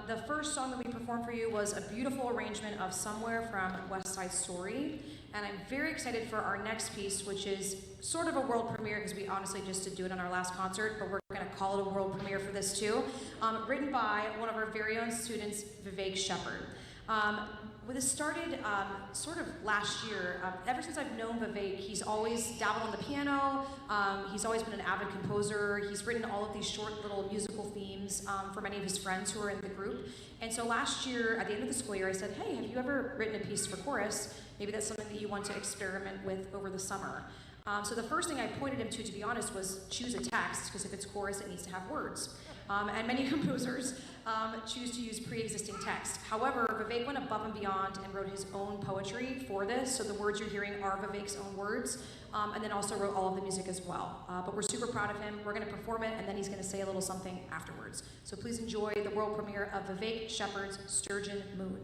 The first song that we performed for you was a beautiful arrangement of Somewhere from West Side Story. And I'm very excited for our next piece, which is sort of a world premiere because we honestly just did do it on our last concert, but we're going to call it a world premiere for this too. Written by one of our very own students, Vivek Shepard. This started sort of last year. Ever since I've known Vivek, he's always dabbled on the piano. He's always been an avid composer. He's written all of these short little musical themes for many of his friends who are in the group. And so last year, at the end of the school year, I said, hey, have you ever written a piece for chorus? Maybe that's something that you want to experiment with over the summer. So the first thing I pointed him to be honest, was choose a text, because if it's chorus, it needs to have words. And many composers choose to use pre-existing text. However, Vivek went above and beyond and wrote his own poetry for this, so the words you're hearing are Vivek's own words, and then also wrote all of the music as well. But we're super proud of him. We're going to perform it, and then he's going to say a little something afterwards. So please enjoy the world premiere of Vivek Shepard's Sturgeon Moon.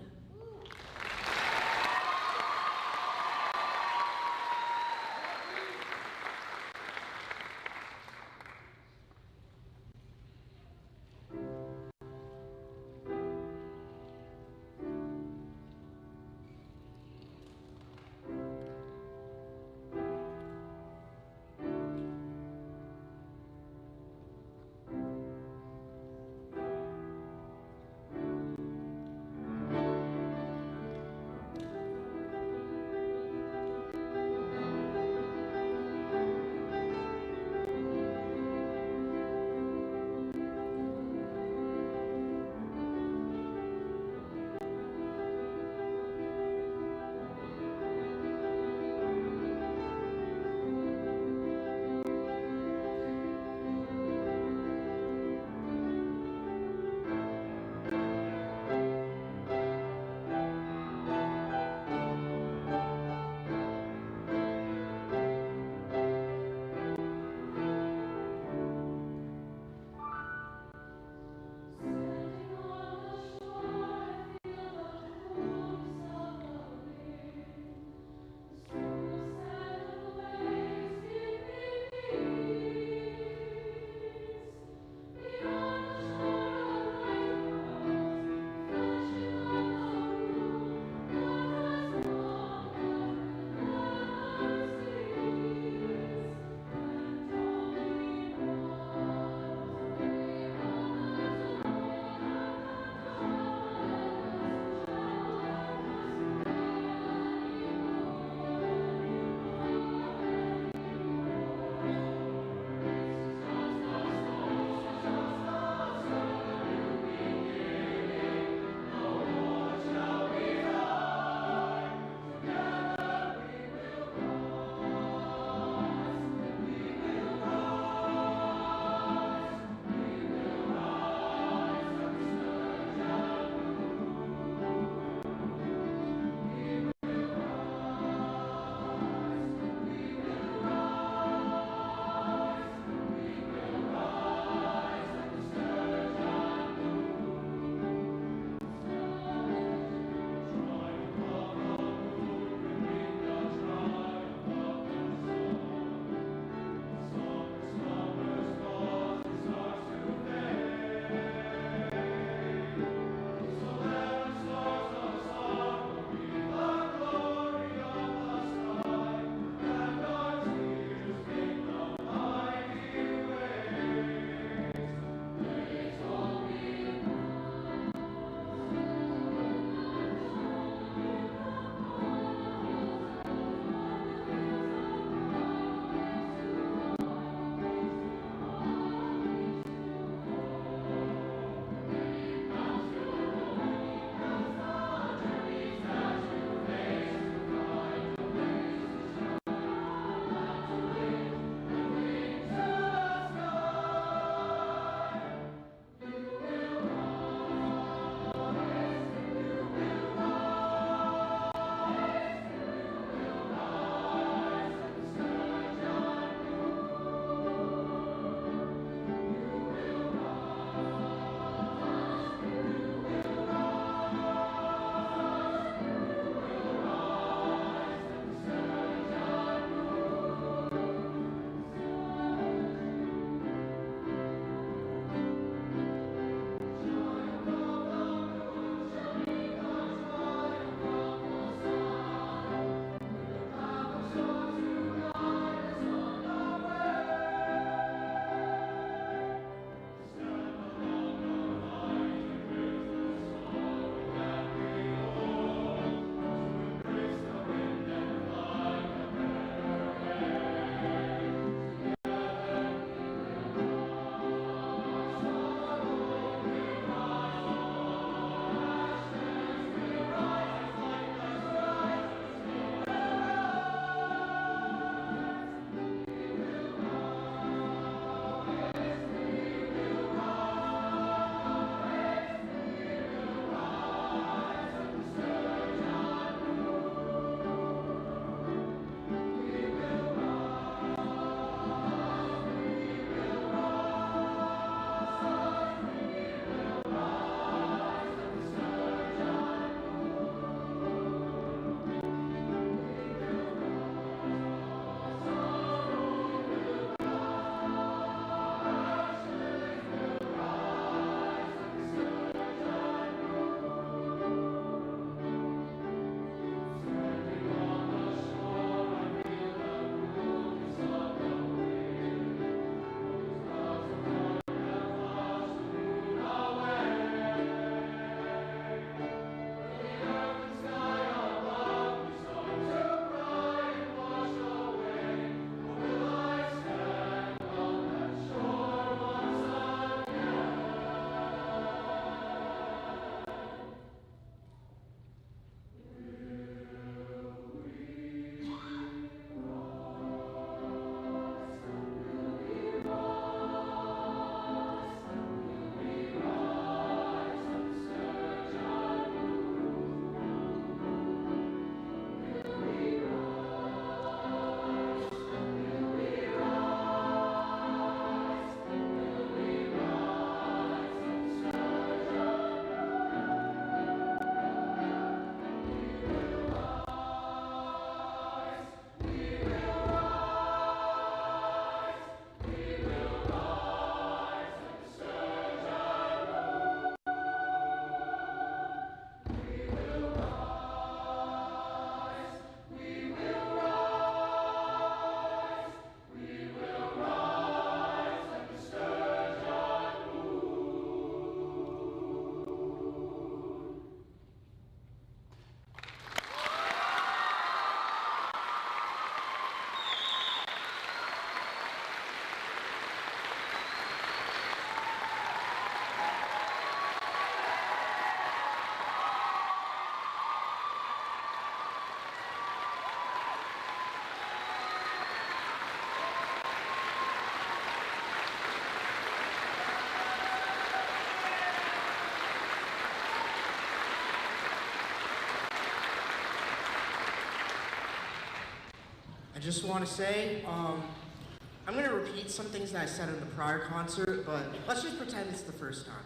just want to say, I'm going to repeat some things that I said in the prior concert, but let's just pretend it's the first time,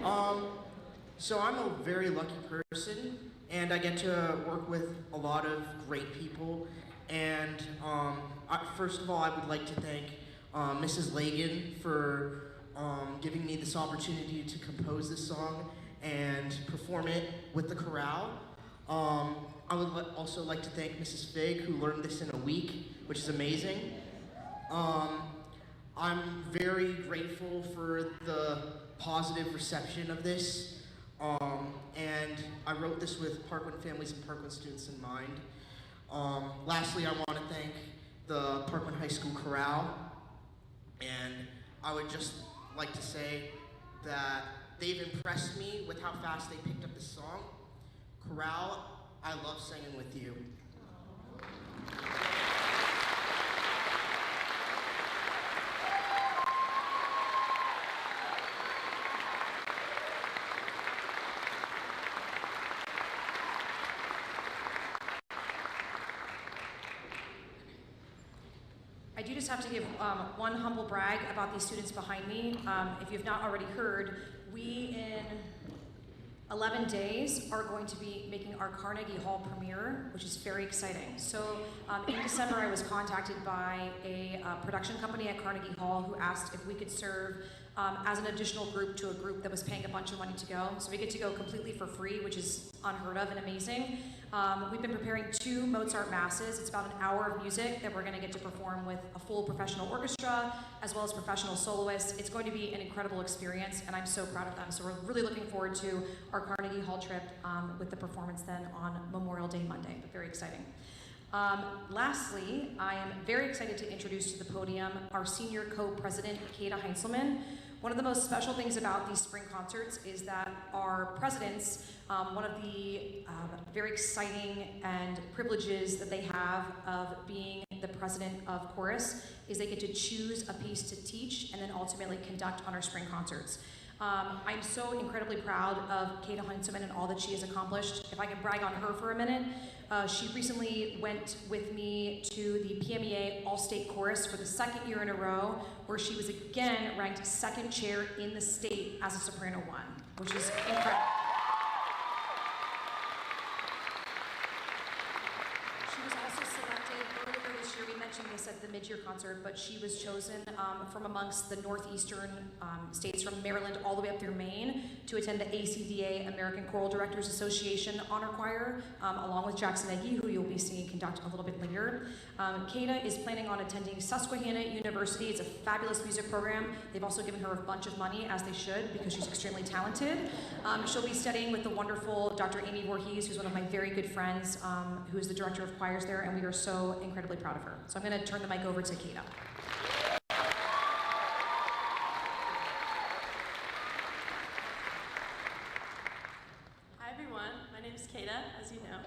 okay? So I'm a very lucky person, and I get to work with a lot of great people. And first of all, I would like to thank Mrs. Lagan for giving me this opportunity to compose this song and perform it with the Corral. I would also like to thank Mrs. Fig, who learned this in a week, which is amazing. I'm very grateful for the positive reception of this. And I wrote this with Parkland families and Parkland students in mind. Lastly, I want to thank the Parkland High School Corral. And I would just like to say that they've impressed me with how fast they picked up the song. Corral, I love singing with you. I do just have to give one humble brag about these students behind me. If you've not already heard, we in 11 days are going to be making our Carnegie Hall premiere, which is very exciting. So in December, I was contacted by a production company at Carnegie Hall who asked if we could serve as an additional group to a group that was paying a bunch of money to go. So we get to go completely for free, which is unheard of and amazing. We've been preparing 2 Mozart masses. It's about an hour of music that we're going to get to perform with a full professional orchestra as well as professional soloists. It's going to be an incredible experience, and I'm so proud of them. So we're really looking forward to our Carnegie Hall trip with the performance then on Memorial Day Monday, but very exciting. Lastly, I am very excited to introduce to the podium our senior co-president, Kata Heinzelman. One of the most special things about these spring concerts is that our presidents, one of the very exciting and privileges that they have of being the president of chorus is they get to choose a piece to teach and then ultimately conduct on our spring concerts. I'm so incredibly proud of Kata Heinzelman and all that she has accomplished. If I can brag on her for a minute, she recently went with me to the PMEA All-State Chorus for the 2nd year in a row, where she was again ranked 2nd chair in the state as a soprano 1, which is incredible. She was also selected earlier this year. We mentioned this at the mid-year concert, but she was chosen from amongst the northeastern states, from Maryland all the way up through Maine, to attend the ACDA American Choral Directors Association Honor Choir, along with Jackson Eggy, who you'll be seeing conduct a little bit later. Kata is planning on attending Susquehanna University. It's a fabulous music program. They've also given her a bunch of money, as they should, because she's extremely talented. She'll be studying with the wonderful Dr. Amy Voorhees, who's one of my very good friends, who is the director of choirs there, and we are so incredibly proud of her. So I'm going to turn the mic over to Kata. Hi everyone, my name is Kata, as you know.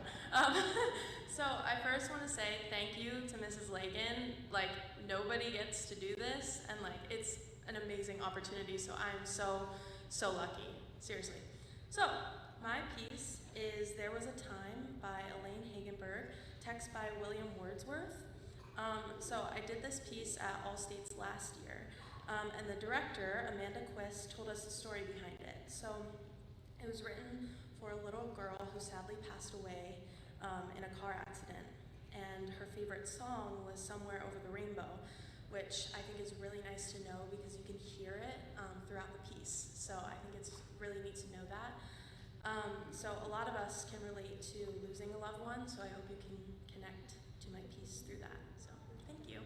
So I first want to say thank you to Mrs. Lagan. Like, nobody gets to do this, and like, it's an amazing opportunity, so I'm so lucky, seriously. So, my piece is There Was a Time by Elaine Hagenberg, text by William Wordsworth. So I did this piece at All States last year, and the director, Amanda Quist, told us the story behind it. So it was written for a little girl who sadly passed away in a car accident, and her favorite song was Somewhere Over the Rainbow, which I think is really nice to know because you can hear it throughout the piece. So I think it's really neat to know that. So a lot of us can relate to losing a loved one, so I hope you can connect to my piece through that. So thank you.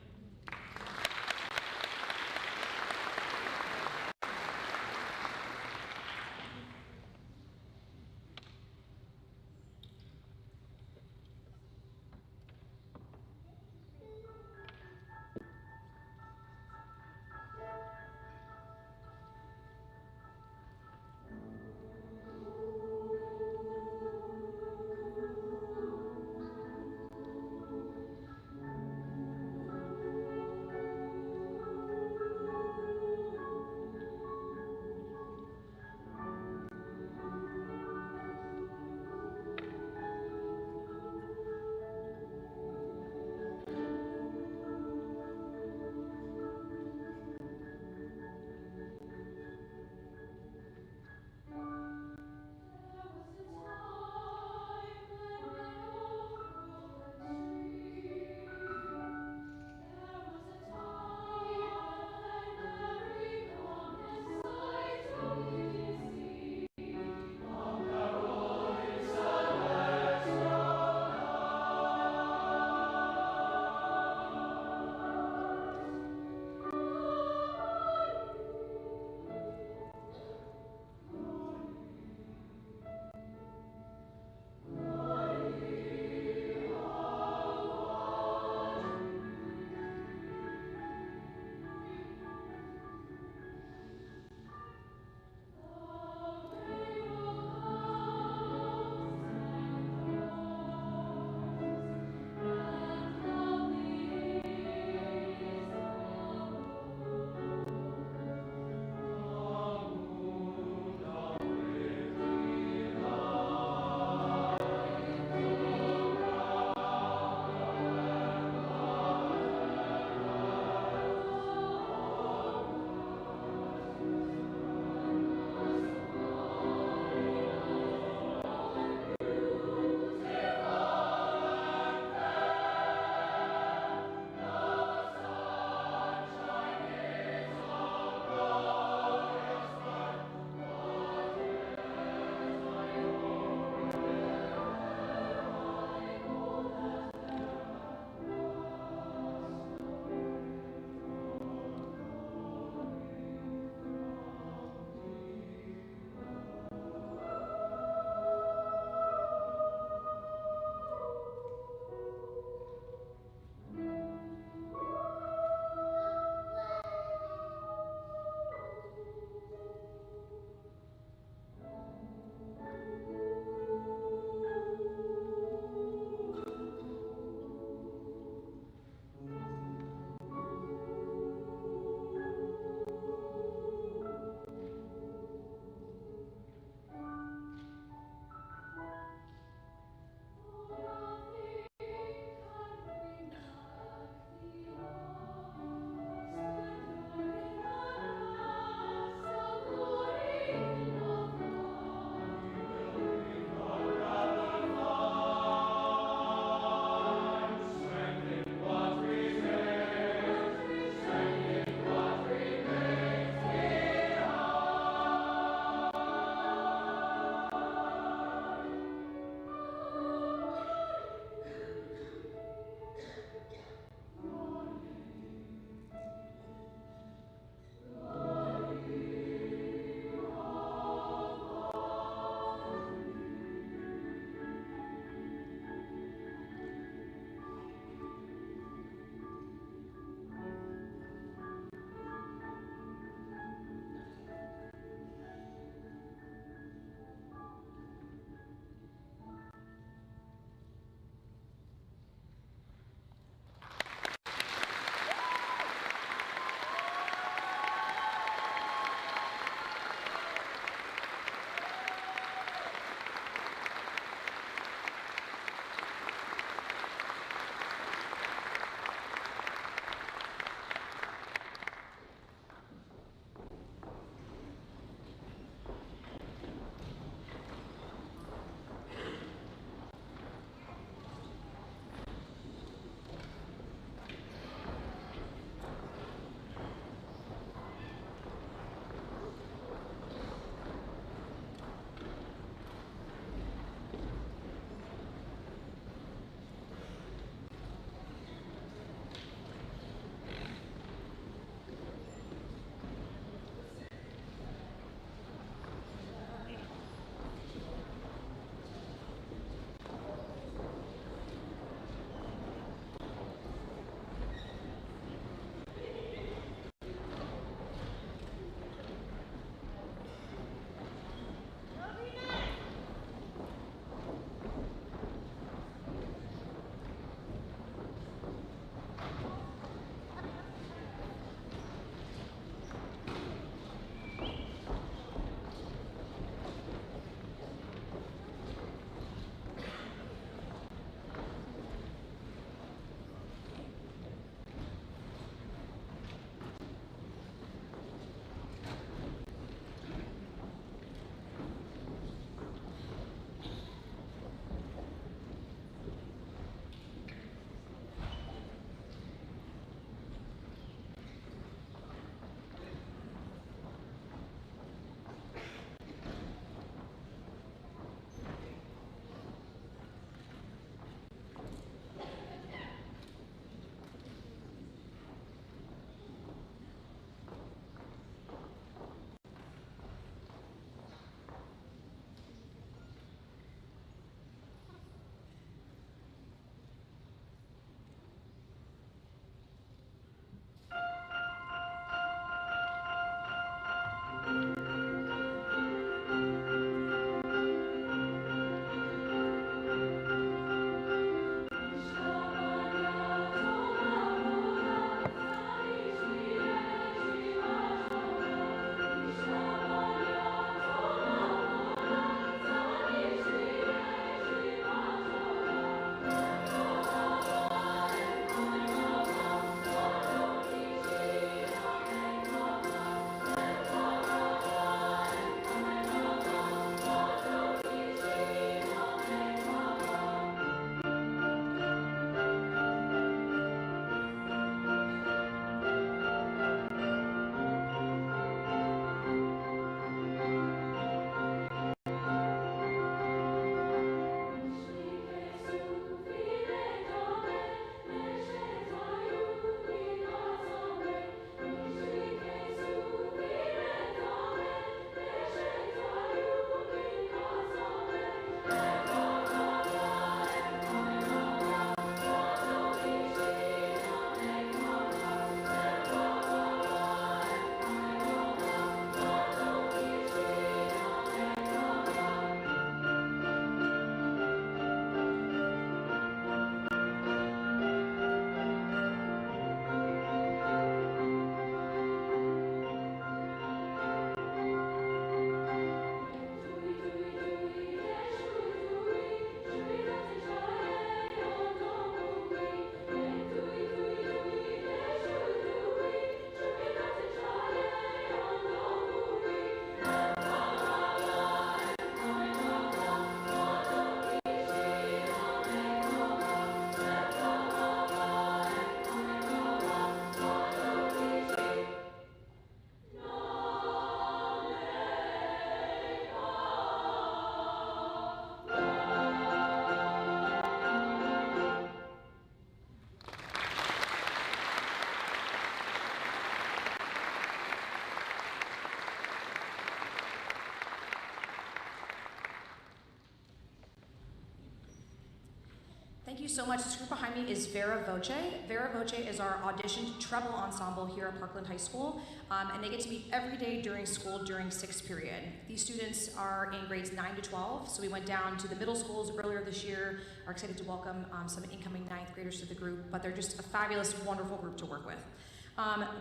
Thank you so much. This group behind me is Vera Voce. Vera Voce is our auditioned treble ensemble here at Parkland High School, and they get to meet every day during school during sixth period. These students are in grades 9 to 12, so we went down to the middle schools earlier this year. Are excited to welcome some incoming ninth graders to the group, but they're just a fabulous, wonderful group to work with.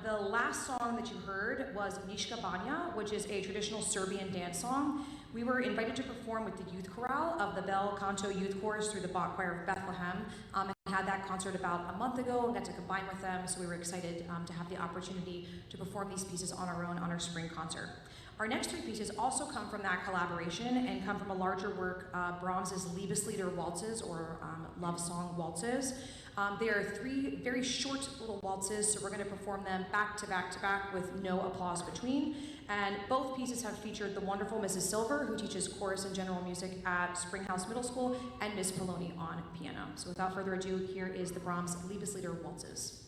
The last song that you heard was Niška Banja, which is a traditional Serbian dance song. We were invited to perform with the youth chorale of the Bel Canto Youth Chorus through the Bach Choir of Bethlehem, and had that concert about a month ago and got to combine with them, so we were excited to have the opportunity to perform these pieces on our own on our spring concert. Our next three pieces also come from that collaboration and come from a larger work, Brahms's Liebeslieder waltzes, or love song waltzes. They are three very short little waltzes, so we're going to perform them back to back to back with no applause between. And both pieces have featured the wonderful Mrs. Silver, who teaches chorus and general music at Springhouse Middle School, and Ms. Poloni on piano. So without further ado, here is the Brahms Liebeslieder waltzes.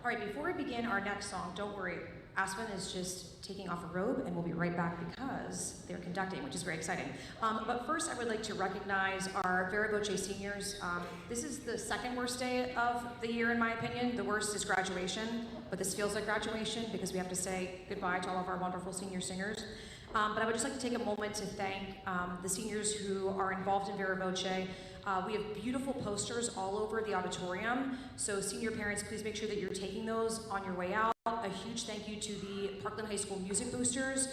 All right, before we begin our next song, don't worry, Aspen is just taking off a robe and we'll be right back because they're conducting, which is very exciting. But first I would like to recognize our Vera Voce seniors. This is the second worst day of the year in my opinion. The worst is graduation, but this feels like graduation because we have to say goodbye to all of our wonderful senior singers. But I would just like to take a moment to thank the seniors who are involved in Vera Voce. We have beautiful posters all over the auditorium, so senior parents, please make sure that you're taking those on your way out. A huge thank you to the Parkland High School music boosters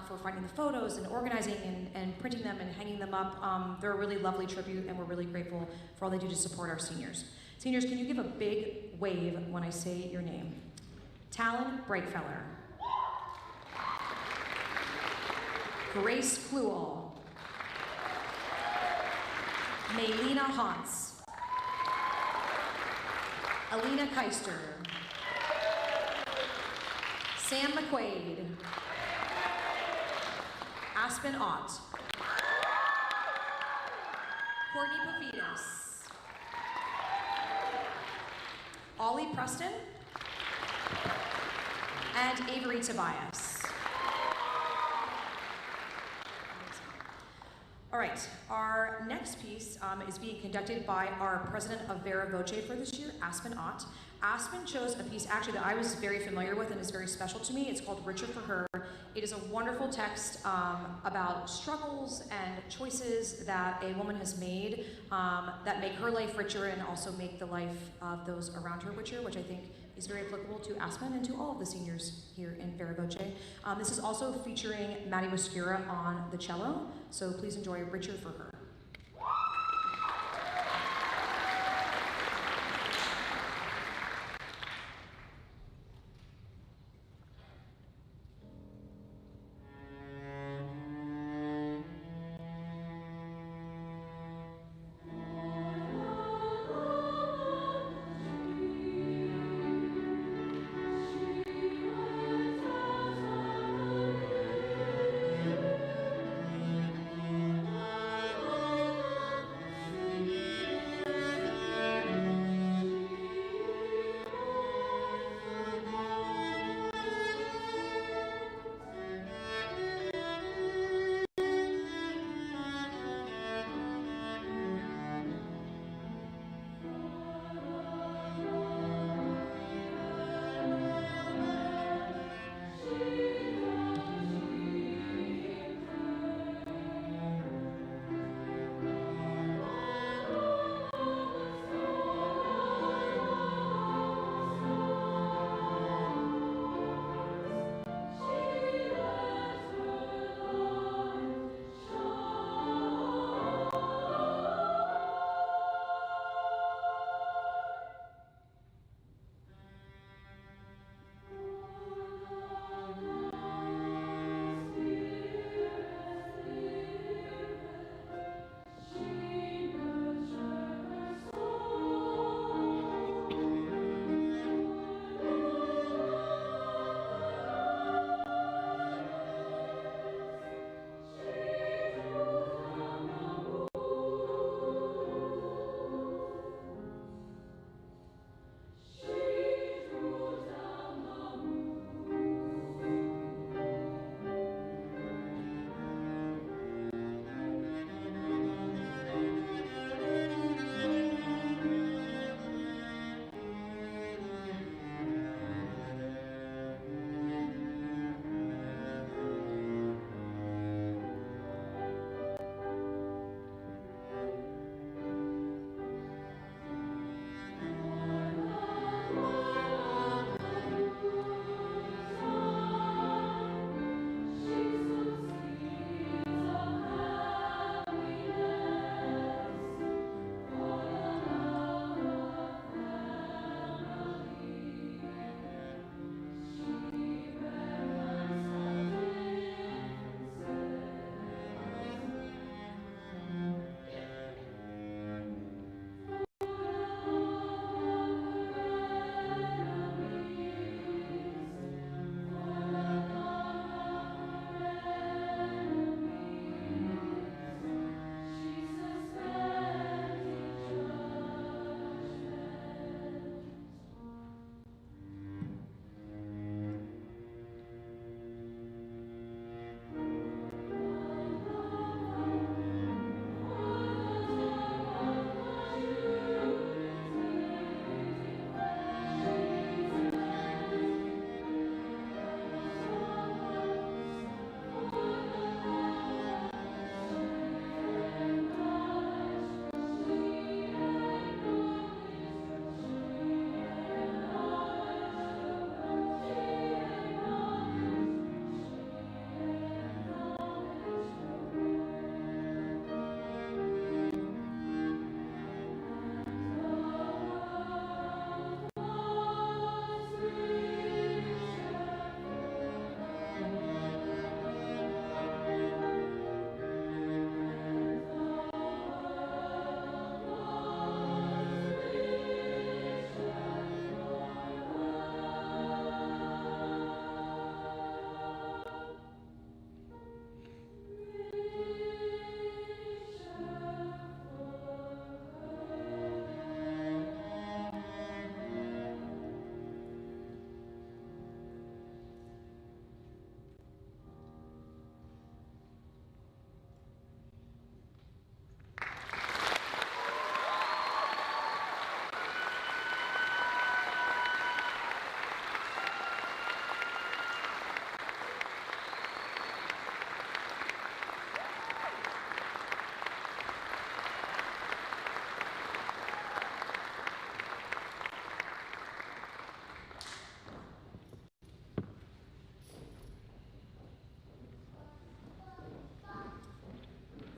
for finding the photos and organizing and printing them and hanging them up. They're a really lovely tribute, and we're really grateful for all they do to support our seniors. Seniors, can you give a big wave when I say your name? Talon Breakfeller. Grace Kluel. Maylena Hans. Alina Keister. Sam McQuaid. Aspen Ott. Courtney Pavidas. Ollie Preston. And Avery Tobias. All right, our next piece is being conducted by our president of Vera Voce for this year, Aspen Ott. Aspen chose a piece actually that I was very familiar with and is very special to me. It's called Richer for Her. It is a wonderful text about struggles and choices that a woman has made that make her life richer and also make the life of those around her richer, which I think is very applicable to Aspen and to all of the seniors here in Vera Voce. This is also featuring Maddie Wascura on the cello, so please enjoy Richer for Her. Amen.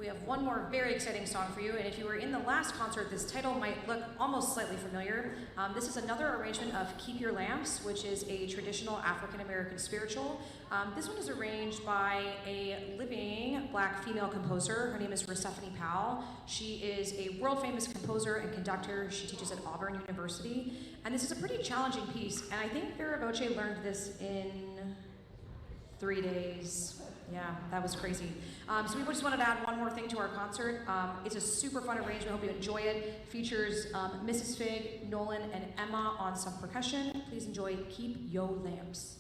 We have one more very exciting song for you, and if you were in the last concert, this title might look almost slightly familiar. This is another arrangement of Keep Your Lamps, which is a traditional African-American spiritual. This one is arranged by a living Black female composer. Her name is Stephanie Powell. She is a world-famous composer and conductor. She teaches at Auburn University, and this is a pretty challenging piece, and I think Vera Voce learned this in 3 days. Yeah, that was crazy. So we just wanted to add one more thing to our concert. It's a super fun arrangement. I hope you enjoy it. Features Mrs. Fig, Nolan, and Emma on some percussion. Please enjoy Keep Yo Lamps.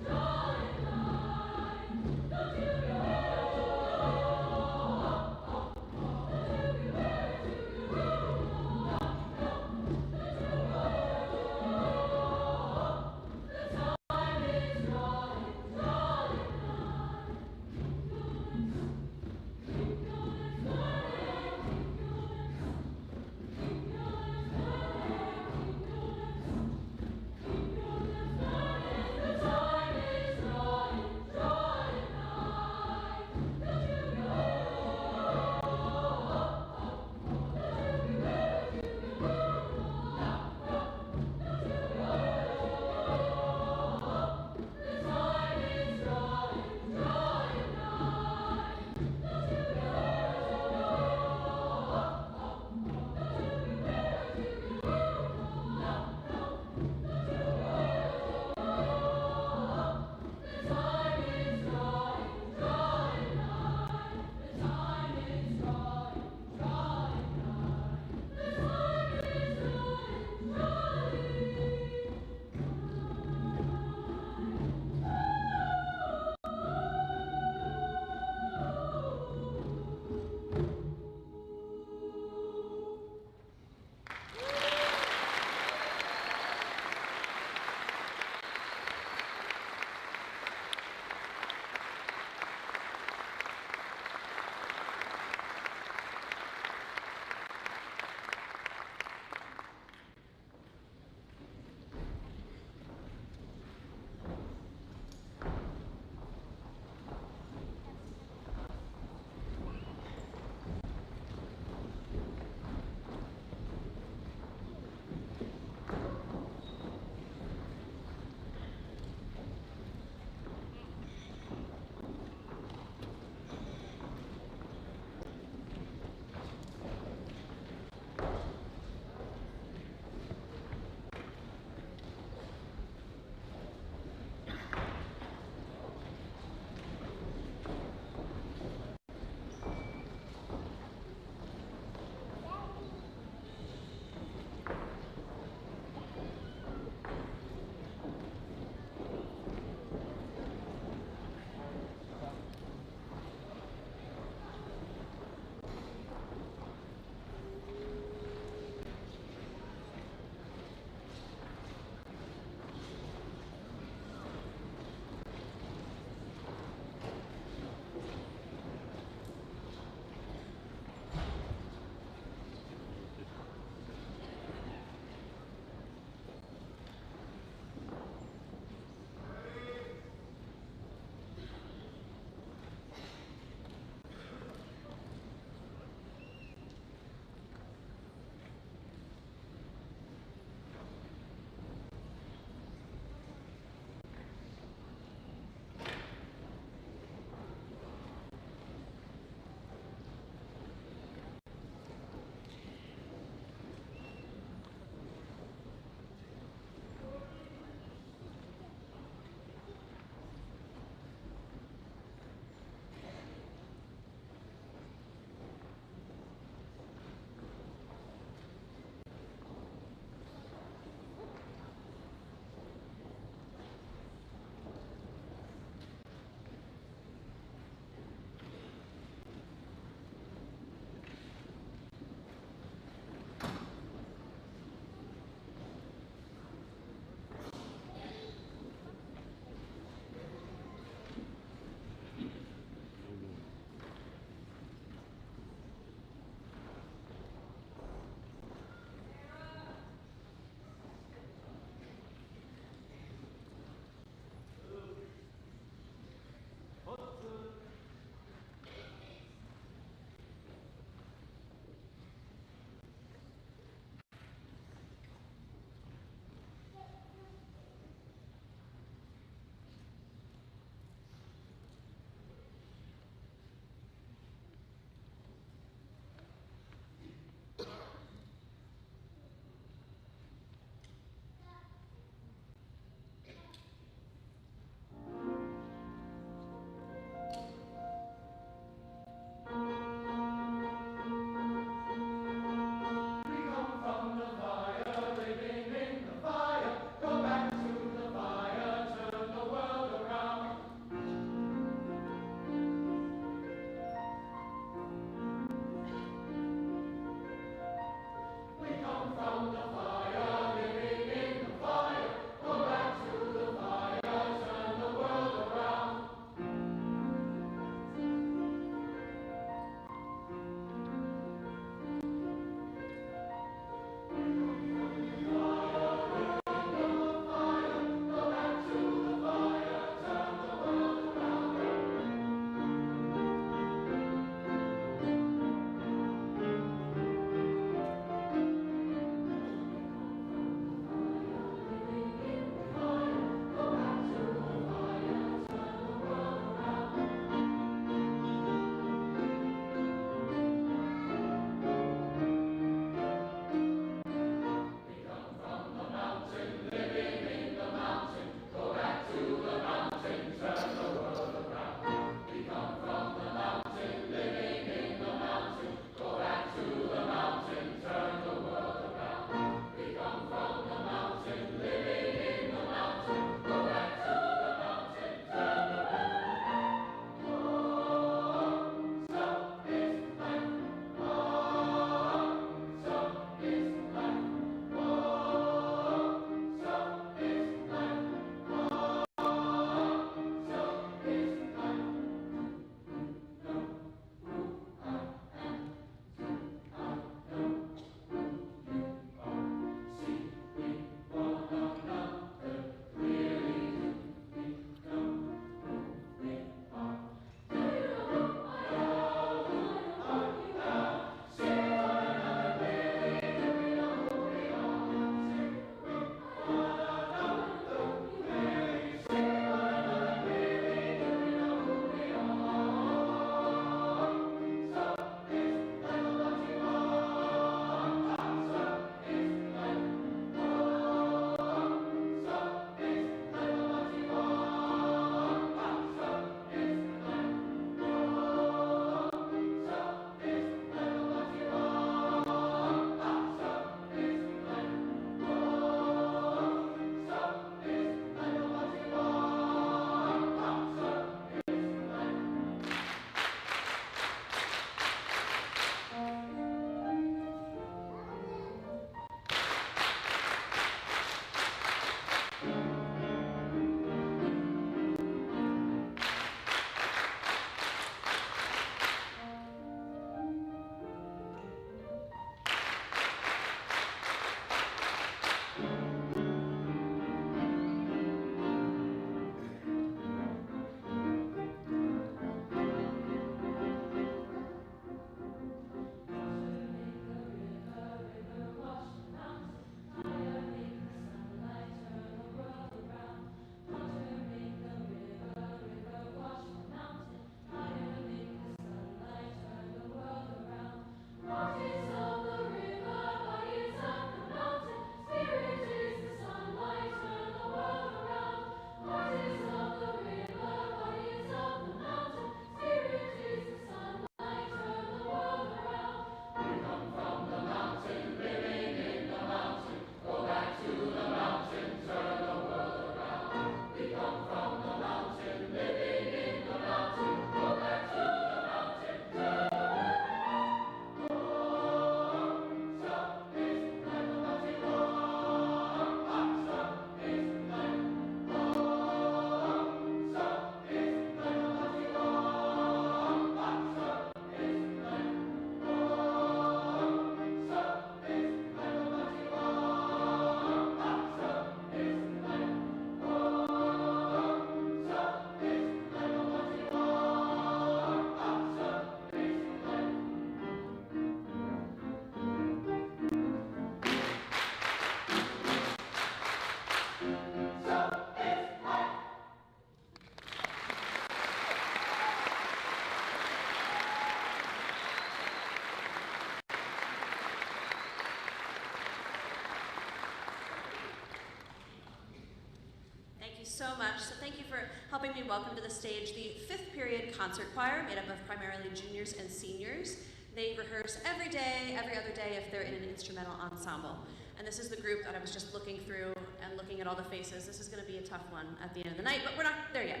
so much. So thank you for helping me welcome to the stage the 5th period concert choir made up of primarily juniors and seniors. They rehearse every day, every other day if they're in an instrumental ensemble. And this is the group that I was just looking through and looking at all the faces. This is going to be a tough one at the end of the night, but we're not there yet.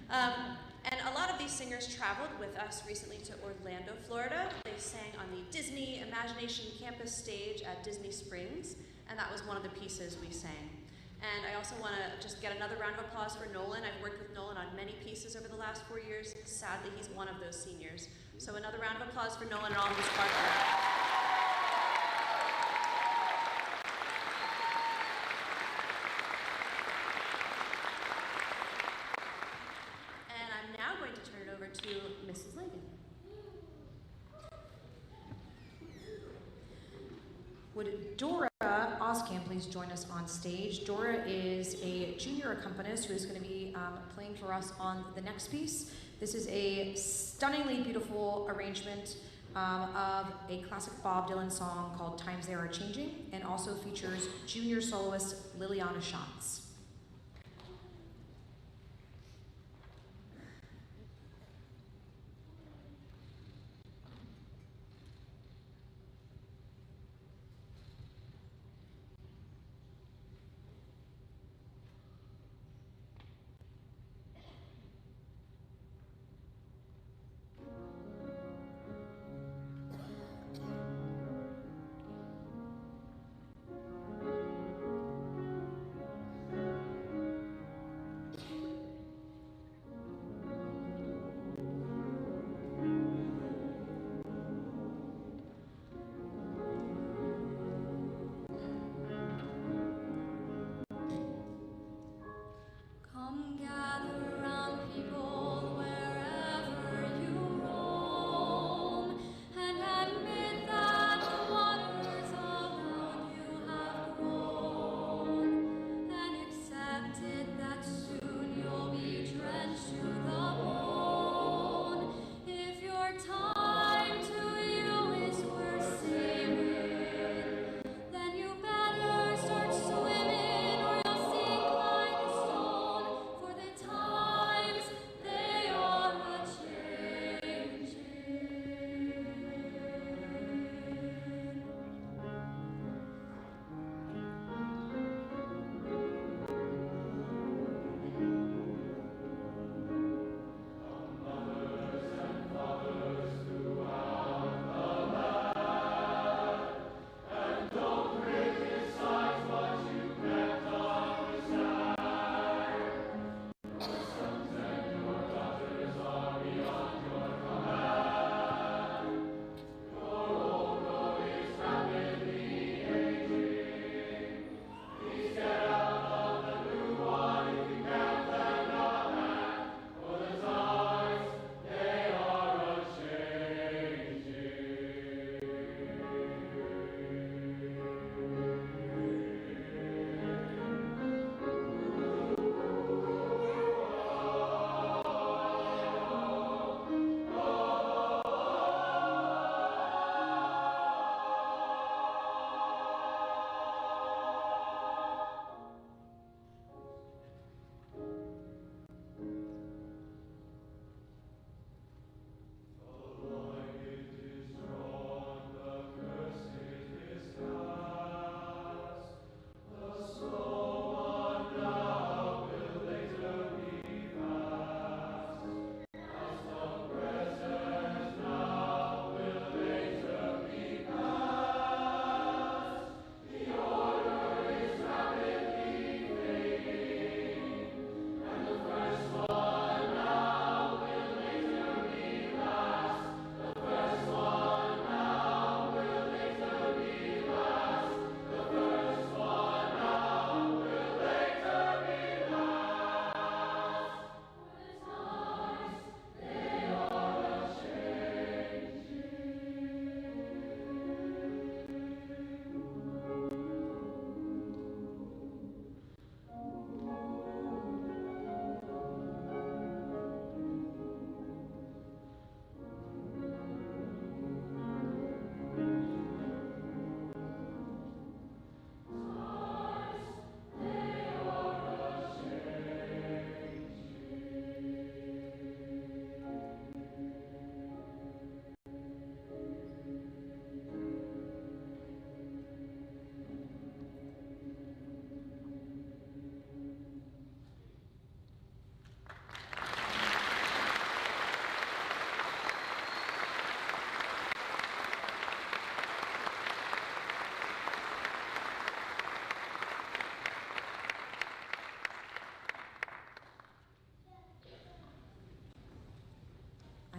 And a lot of these singers traveled with us recently to Orlando, Florida. They sang on the Disney Imagination Campus stage at Disney Springs, and that was one of the pieces we sang. And I also want to just get another round of applause for Nolan. I've worked with Nolan on many pieces over the last 4 years. Sadly, he's one of those seniors. So another round of applause for Nolan and all of his hard work. And I'm now going to turn it over to Mrs. Lagan. Would Dora Oskamp please join us on stage? Dora is a junior accompanist who is going to be playing for us on the next piece. This is a stunningly beautiful arrangement of a classic Bob Dylan song called Times They Are Changing, and also features junior soloist Liliana Schatz.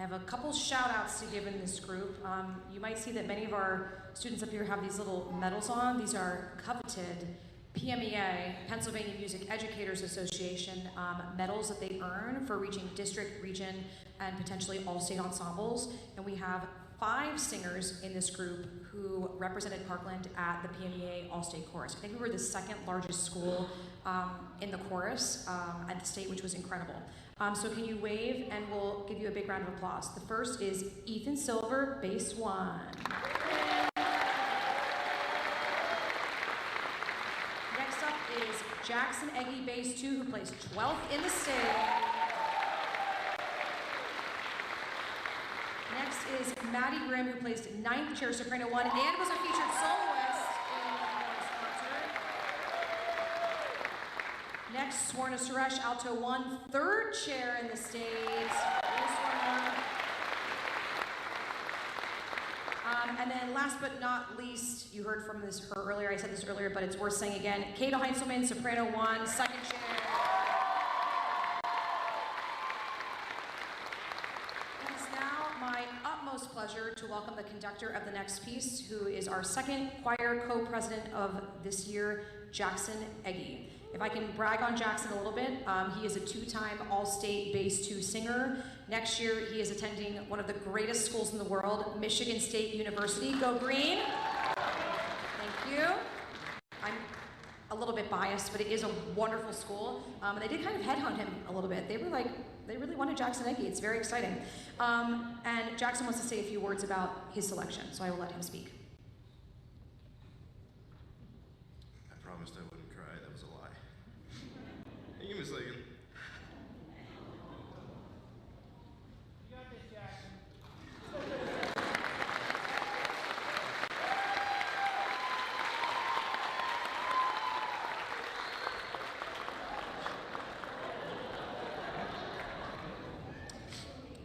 have a couple shout outs to give in this group. You might see that many of our students up here have these little medals on. These are coveted PMEA, Pennsylvania Music Educators Association, medals that they earn for reaching district, region, and potentially all state ensembles. And we have 5 singers in this group who represented Parkland at the PMEA All-State Chorus. I think we were the 2nd largest school in the chorus at the state, which was incredible. So can you wave, and we'll give you a big round of applause. The first is Ethan Silver, bass 1. Next up is Jackson Eggy, bass 2, who plays 12th in the state. Next is Maddie Grimm, who plays 9th chair soprano 1 and was a featured soloist in the chorus concert. Next, Swarna Suresh, alto 1, 3rd chair in the state. And then last but not least, you heard from her earlier, I said this earlier, but it's worth saying again, Kata Heinzelman, soprano 1, 2nd chair. It is now my utmost pleasure to welcome the conductor of the next piece, who is our 2nd choir co-president of this year, Jackson Eggy. If I can brag on Jackson a little bit, he is a 2-time All-State bass 2 singer. Next year, he is attending one of the greatest schools in the world, Michigan State University. Go Green! Thank you. I'm a little bit biased, but it is a wonderful school. And they did kind of headhunt him a little bit. They were like, they really wanted Jackson Eggy. It's very exciting. And Jackson wants to say a few words about his selection, so I will let him speak. I promised I wouldn't cry. That was a lie. Thank you, Miss Lagan. You got this, Jackson.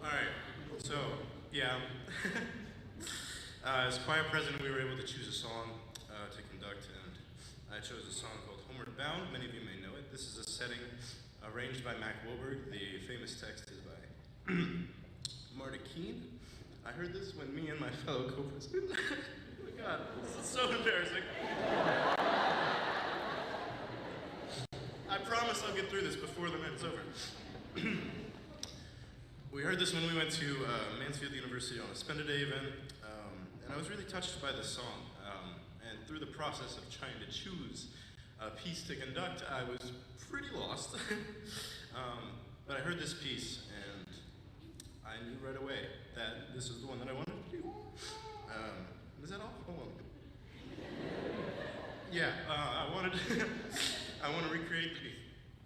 All right, so, yeah. As choir president, we were able to choose a song to conduct, and I chose a song called Homeward Bound. Many of you may know it. This is a setting arranged by Mac Wilberg. The famous text is by Marty Keene. I heard this when me and my fellow co-president, oh my God, this is so embarrassing. I promise I'll get through this before the night is over. We heard this when we went to Mansfield University on a Spend a Day event, and I was really touched by this song. And through the process of trying to choose a piece to conduct, I was pretty lost. But I heard this piece, and I knew right away that this was the one that I wanted to do. Is that all? Hold on. Yeah, I want to recreate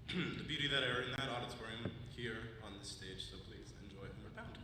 the beauty that are in that auditorium here on this stage. So please enjoy Homeward Bound.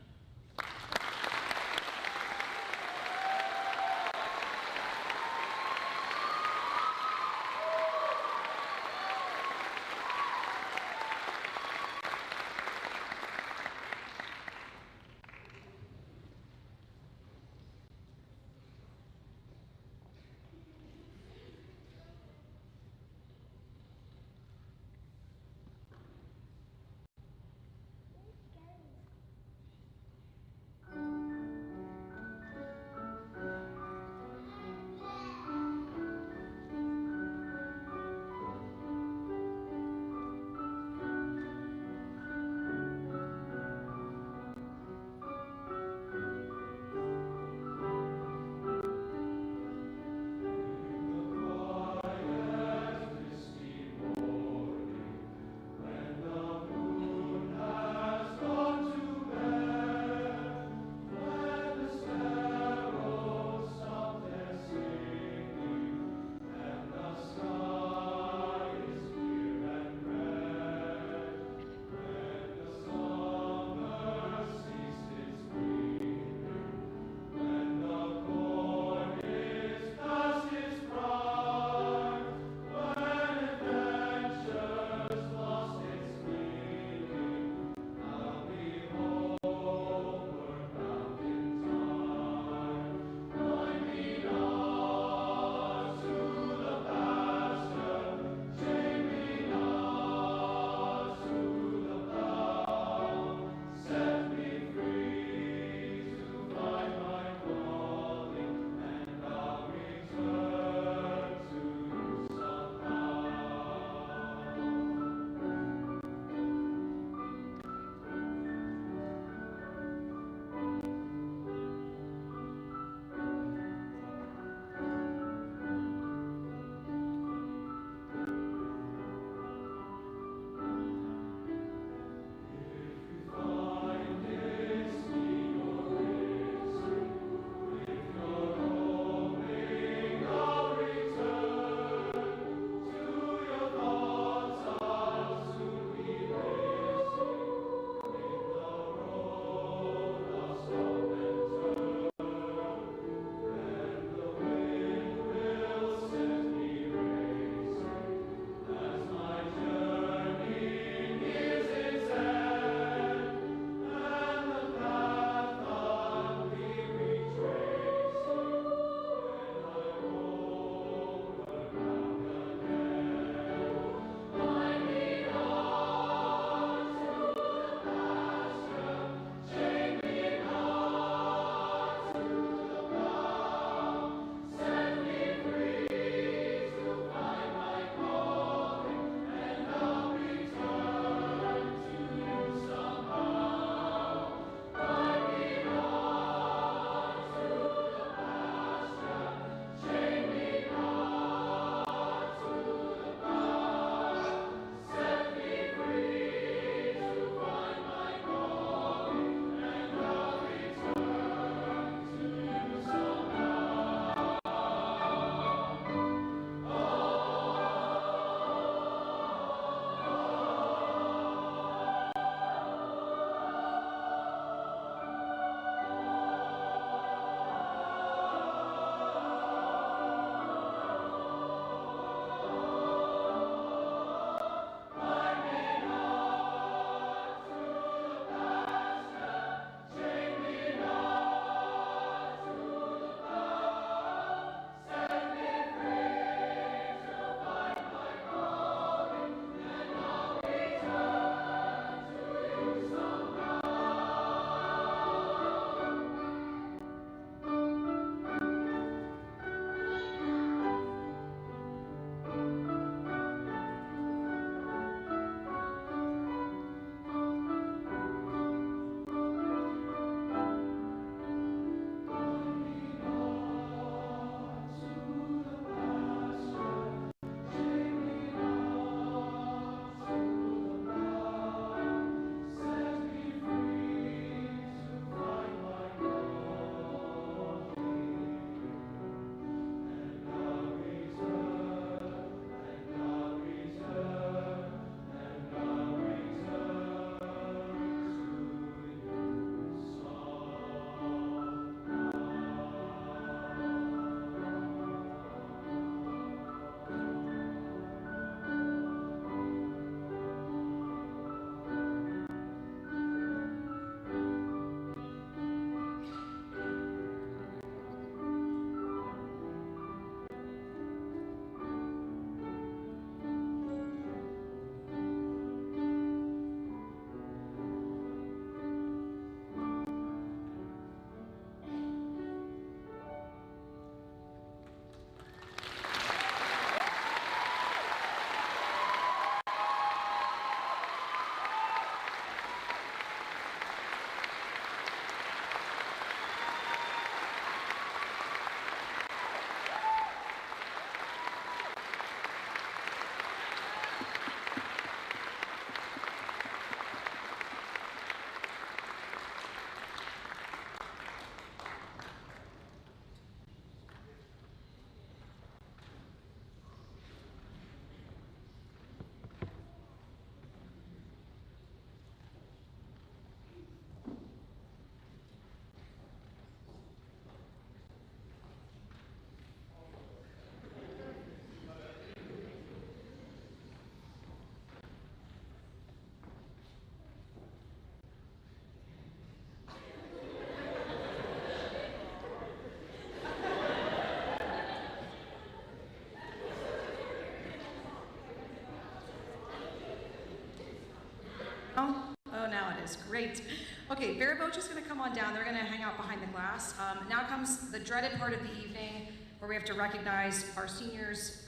Oh, now it is. Great. Okay, Vera Boach is going to come on down. They're going to hang out behind the glass. Now comes the dreaded part of the evening where we have to recognize our seniors.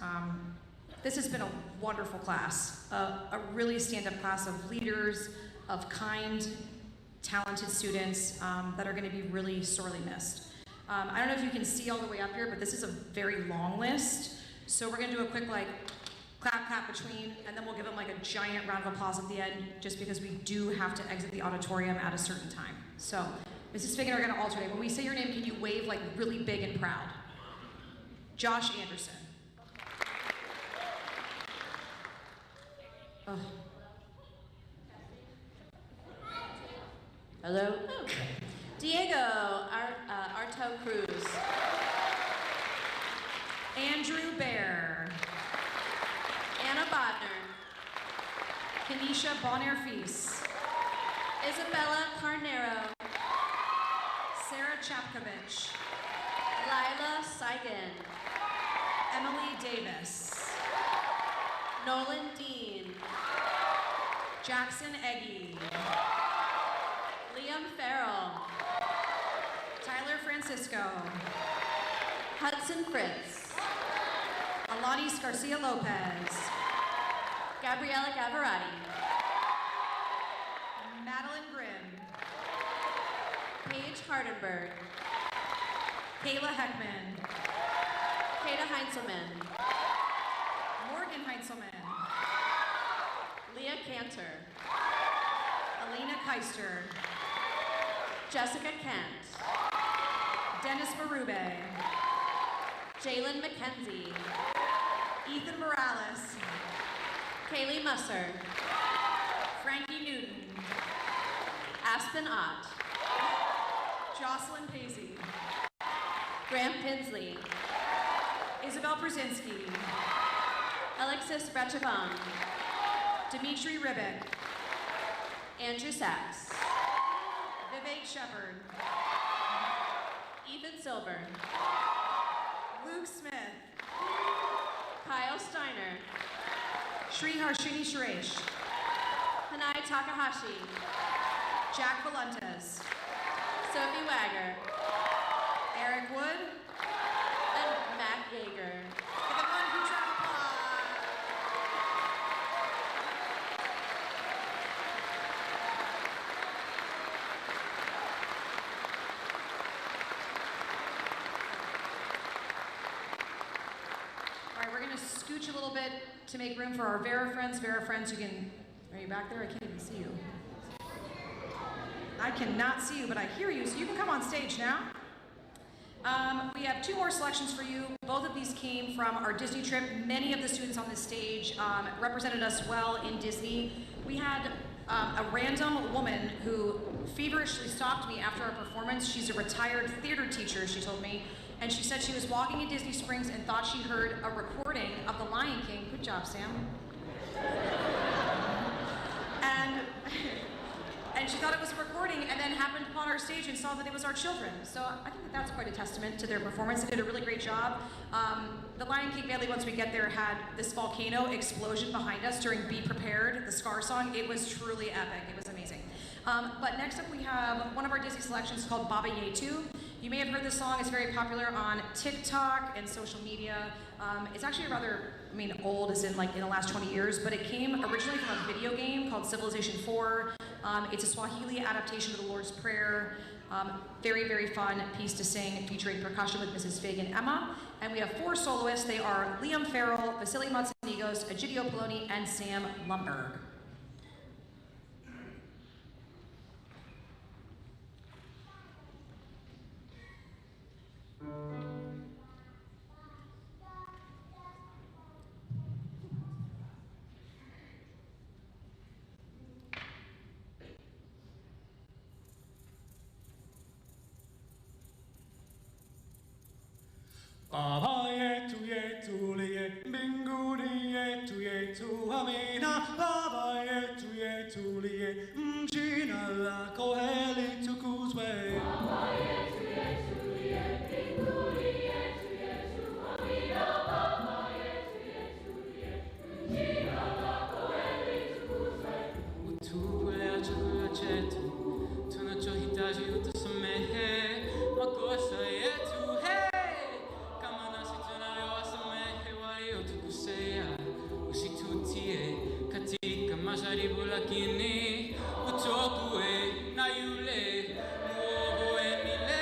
This has been a wonderful class, a really stand-up class of leaders, of kind, talented students that are going to be really sorely missed. I don't know if you can see all the way up here, but this is a very long list. So we're going to do a quick clap, clap between, and then we'll give them a giant round of applause at the end, just because we do have to exit the auditorium at a certain time. So, Mrs. Figgin are going to alternate. When we say your name, can you wave really big and proud? Josh Anderson. Oh. Hello. Oh. Diego Arto Cruz. Andrew Bear. Anna Bodner. Kenisha Bonner-Feast. Isabella Carnero. Sarah Chapkovich. Lila Seigan. Emily Davis. Nolan Dean. Jackson Eggy. Liam Farrell. Tyler Francisco. Hudson Fritz. Alanis Garcia Lopez. Gabriella Gavarati. Madeline Grimm. Paige Hardenberg. Kayla Heckman. Kata Heinzelman. Morgan Heinzelman. Leah Cantor. Alina Keister. Jessica Kent. Dennis Marube. Jalen McKenzie. Ethan Morales. Kaylee Musser. Frankie Newton. Aspen Ott. Jocelyn Pacey. Graham Pinsley. Isabel Brzezinski. Alexis Ratchabon. Dimitri Ribic. Andrew Sachs. Vivek Shepard. Ethan Silver. Luke Smith. Kyle Steiner. Sri Harshini Suresh. Hanai Takahashi. Jack Valentes. Sophie Wagger. Eric Wood. And Matt Yeager. Give them one huge round of applause. All right, we're going to scooch a little bit to make room for our Vera friends. Vera friends, you can, are you back there? I can't even see you. I cannot see you, but I hear you, so you can come on stage now. We have two more selections for you. Both of these came from our Disney trip. Many of the students on this stage represented us well in Disney. We had a random woman who feverishly stalked me after our performance. She's a retired theater teacher, she told me, and she said she was walking in Disney Springs and thought she heard a recording of The Lion King. Good job, Sam. And she thought it was a recording, and then happened upon our stage and saw that it was our children. So I think that that's quite a testament to their performance. They did a really great job. The Lion King medley, once we get there, had this volcano explosion behind us during Be Prepared, the Scar song. It was truly epic. It was amazing. But next up we have one of our Disney selections called Baba Yetu. You may have heard this song. It's very popular on TikTok and social media. It's actually rather, old as in in the last 20 years, but it came originally from a video game called Civilization 4. It's a Swahili adaptation of the Lord's Prayer. Very, very fun piece to sing, featuring percussion with Mrs. Fig and Emma. And we have 4 soloists. They are Liam Farrell, Vasily Matsanigos, Egidio Poloni, and Sam Lumberg. Baba yetu yetu liye mbinguni yetu yetu amina. Baba yetu yetu liye jina lako heri tukuzwe. Baba yetu yetu liye mbinguni yetu yetu amina. Baba yetu yetu liye jina lako heri tukuzwe. Utupe majaribu lakini utokue na yule muovu milele.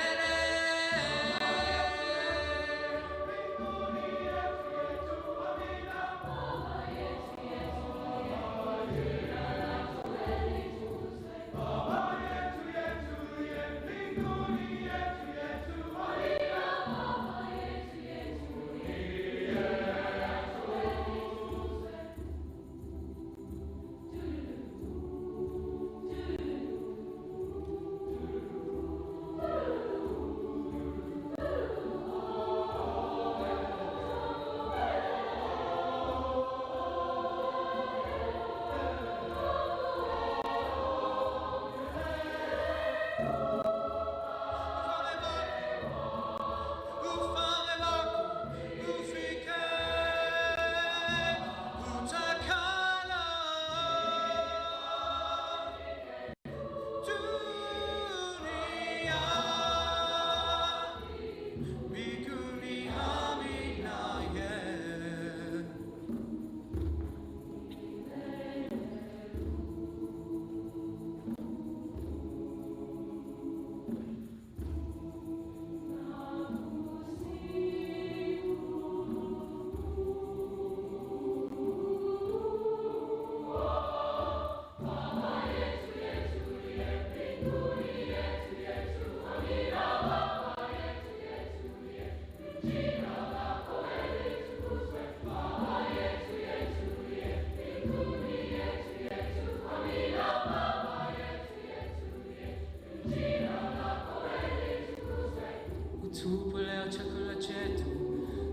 Utupe leo chakula chetu,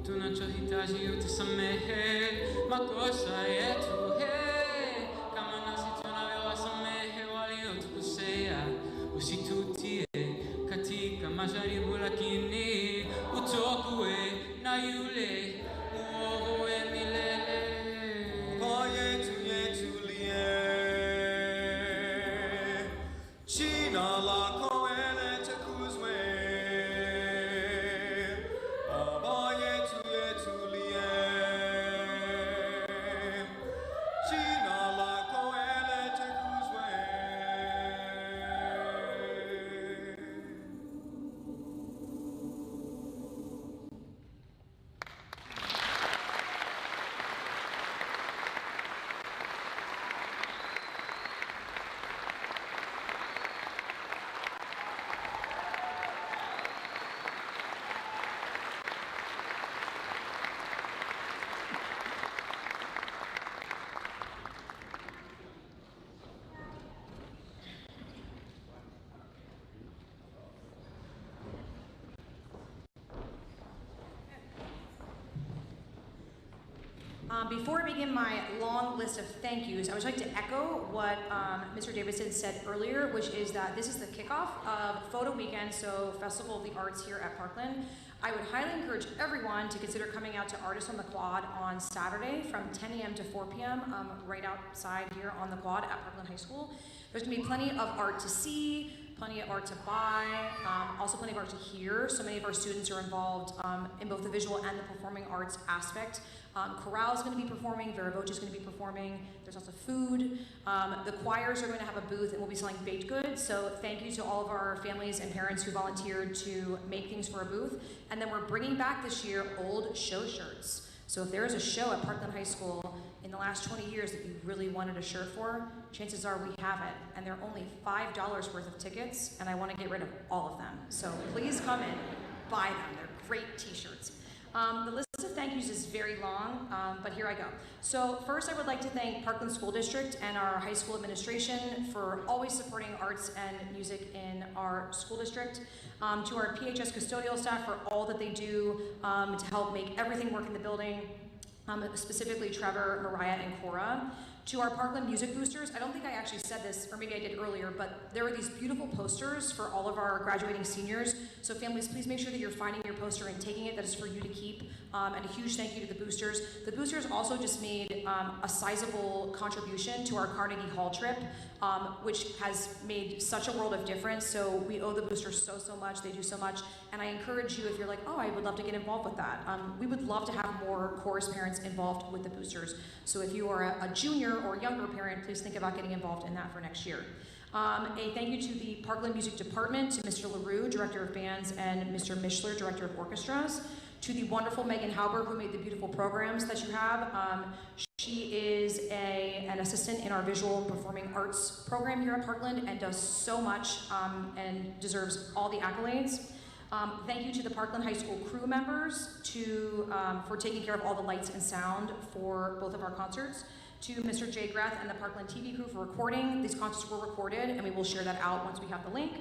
tunachohitaji utusamehe makosa yetu, kama nasi tunavyowasamehe waliotukosea, usitutie katika majaribu, lakini utuokoe na yule muovu milele. Baba yetu uliye, jina lako litukuzwe. Baba yetu uliye, jina lako litukuzwe. Before I begin my long list of thank yous, I would like to echo what Mr. Davidson said earlier, which is that this is the kickoff of Photo Weekend, so Festival of the Arts here at Parkland. I would highly encourage everyone to consider coming out to Artists on the Quad on Saturday from 10 a.m. to 4 p.m. Right outside here on the quad at Parkland High School. There's going to be plenty of art to see, plenty of art to buy, also plenty of art to hear. So many of our students are involved in both the visual and the performing arts aspect. Corral is going to be performing, Vera Voce is going to be performing, there's also food. The choirs are going to have a booth and we'll be selling baked goods. So thank you to all of our families and parents who volunteered to make things for a booth. And then we're bringing back this year old show shirts. So if there is a show at Parkland High School in the last 20 years that you really wanted a shirt for, chances are we have it. And they're only $5 worth of tickets, and I want to get rid of all of them. So please come in, buy them. They're great t-shirts. The list of thank yous is very long, but here I go. So first I would like to thank Parkland School District and our high school administration for always supporting arts and music in our school district. To our PHS custodial staff for all that they do to help make everything work in the building, specifically Trevor, Mariah, and Cora. To our Parkland Music Boosters, I don't think I actually said this, or maybe I did earlier, but there are these beautiful posters for all of our graduating seniors. So families, please make sure that you're finding your poster and taking it. That is for you to keep. And a huge thank you to the boosters. The boosters also just made a sizable contribution to our Carnegie Hall trip, which has made such a world of difference. So we owe the boosters so much. They do so much. And I encourage you, if you're like, oh, I would love to get involved with that. We would love to have more chorus parents involved with the boosters. So if you are a junior teacher or younger parent, please think about getting involved in that for next year. A thank you to the Parkland Music Department, to Mr. LaRue, Director of Bands, and Mr. Mishler, Director of Orchestras. To the wonderful Megan Halber, who made the beautiful programs that you have. She is an assistant in our visual performing arts program here at Parkland and does so much and deserves all the accolades. Thank you to the Parkland High School crew members for taking care of all the lights and sound for both of our concerts. To Mr. Jay Greth and the Parkland TV crew for recording. These concerts were recorded and we will share that out once we have the link.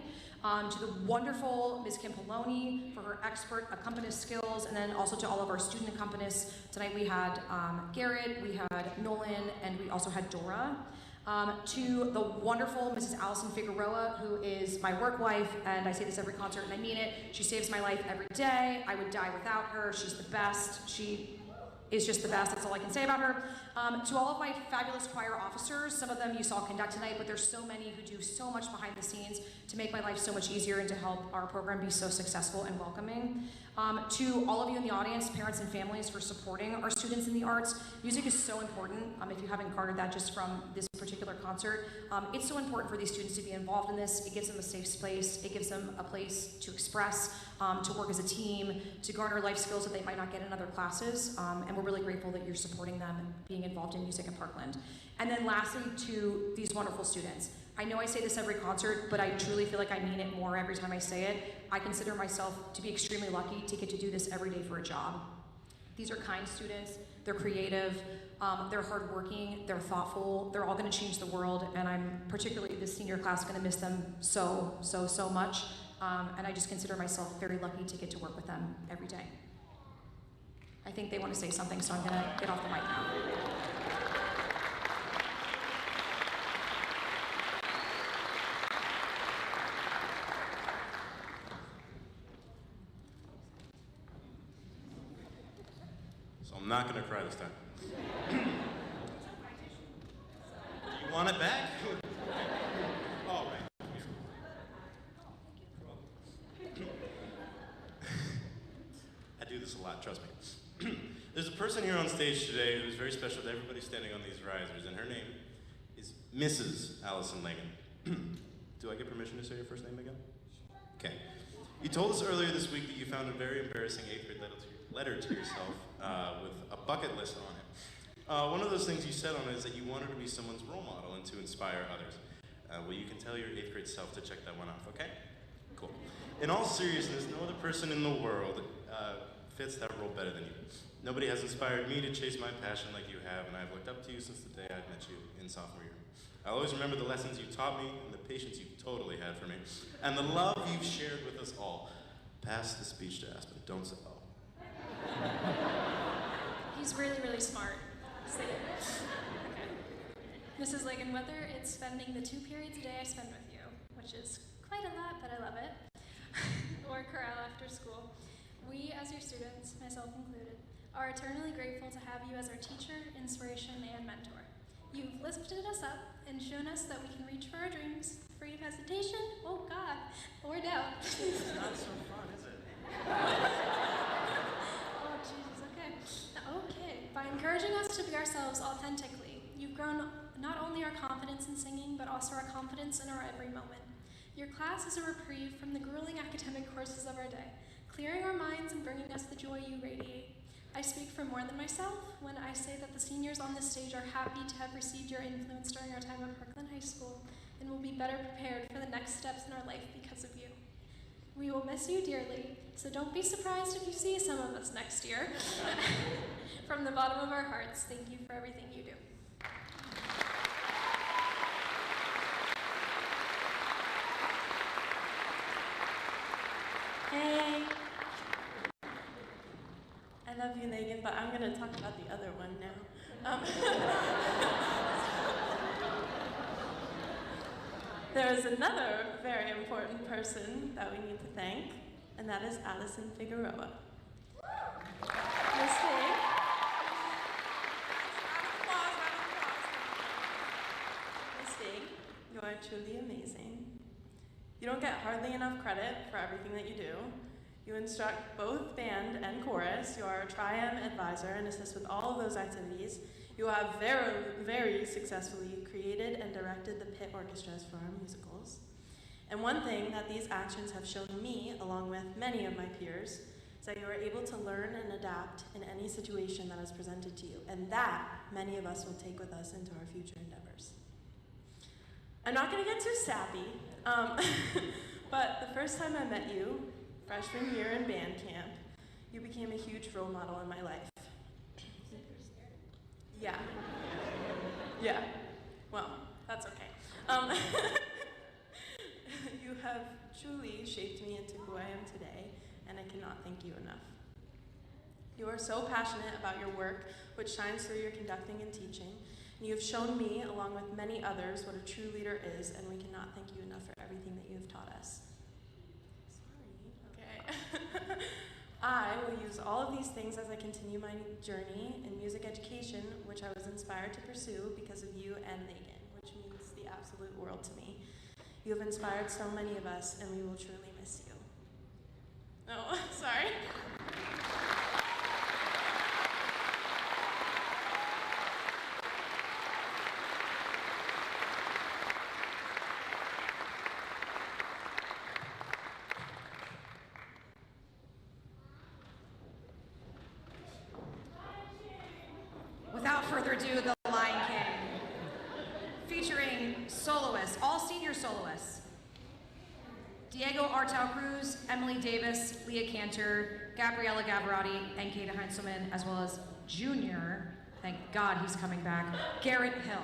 To the wonderful Ms. Kim Poloni for her expert accompanist skills, and then also to all of our student accompanists. Tonight we had Garrett, we had Nolan, and we also had Dora. To the wonderful Mrs. Allison Figueroa, who is my work wife, and I say this every concert and I mean it. She saves my life every day. I would die without her. She's the best. She is just the best. That's all I can say about her. To all of my fabulous choir officers, some of them you saw conduct tonight, but there's so many who do so much behind the scenes to make my life so much easier and to help our program be so successful and welcoming. To all of you in the audience, parents and families, for supporting our students in the arts. Music is so important. If you haven't garnered that just from this particular concert, it's so important for these students to be involved in this. It gives them a safe space. It gives them a place to express, to work as a team, to garner life skills that they might not get in other classes. And we're really grateful that you're supporting them being involved in music at Parkland. And then lastly, to these wonderful students. I know I say this every concert, but I truly feel like I mean it more every time I say it. I consider myself to be extremely lucky to get to do this every day for a job. These are kind students, they're creative, they're hardworking, they're thoughtful, they're all gonna change the world, and I'm particularly this senior class gonna miss them so much. And I just consider myself very lucky to get to work with them every day. I think they want to say something, so I'm gonna get off the mic now. So I'm not gonna cry this time. You want it back? All right. I do this a lot, trust me. There's a person here on stage today who's very special to everybody standing on these risers, and her name is Mrs. Allison Langan. Do I get permission to say your first name again? Okay. You told us earlier this week that you found a very embarrassing 8th grade letter to yourself with a bucket list on it. One of those things you said on it is that you wanted to be someone's role model and to inspire others. Well, you can tell your 8th grade self to check that one off, okay? Cool. In all seriousness, no other person in the world fits that role better than you. Nobody has inspired me to chase my passion like you have, and I've looked up to you since the day I met you in sophomore year. I always remember the lessons you taught me and the patience you totally had for me, and the love you've shared with us all. Pass the speech to Aspen, don't say oh. He's really, really smart. Okay. Mrs. Lagan, whether it's spending the 2 periods a day I spend with you, which is quite a lot, but I love it, or Corral after school, we as your students, myself included, are eternally grateful to have you as our teacher, inspiration, and mentor. You've lifted us up and shown us that we can reach for our dreams, free of hesitation, oh God, or doubt. It's not so fun, is it? Oh Jesus, okay. Okay, by encouraging us to be ourselves authentically, you've grown not only our confidence in singing, but also our confidence in our every moment. Your class is a reprieve from the grueling academic courses of our day, clearing our minds and bringing us the joy you radiate. I speak for more than myself when I say that the seniors on this stage are happy to have received your influence during our time at Parkland High School and will be better prepared for the next steps in our life because of you. We will miss you dearly, so don't be surprised if you see some of us next year. From the bottom of our hearts, thank you for everything you do. Hey. I love you, Megan, but I'm going to talk about the other one now. There is another very important person that we need to thank, and that is Allison Figueroa. Miss Fig. Miss Fig, you are truly amazing. You don't get hardly enough credit for everything that you do. You instruct both band and chorus. You are a tri-am advisor and assist with all of those activities. You have very, very successfully created and directed the pit orchestras for our musicals. And one thing that these actions have shown me, along with many of my peers, is that you are able to learn and adapt in any situation that is presented to you, and that many of us will take with us into our future endeavors. I'm not going to get too sappy, but the first time I met you, freshman year in band camp, you became a huge role model in my life. Yeah. Yeah. Well, that's okay. You have truly shaped me into who I am today, and I cannot thank you enough. You are so passionate about your work, which shines through your conducting and teaching, and you have shown me, along with many others, what a true leader is, and we cannot thank you enough for everything that you have taught us. Sorry. Okay. I will use all of these things as I continue my journey in music education, which I was inspired to pursue because of you and Megan, which means the absolute world to me. You have inspired so many of us, and we will truly miss you. Oh, sorry. Without further ado, The Lion King, featuring soloists, all senior soloists. Diego Artau Cruz, Emily Davis, Leah Cantor, Gabriella Gavarotti, and Kata Heinzelman, as well as junior, thank God he's coming back, Garrett Hill.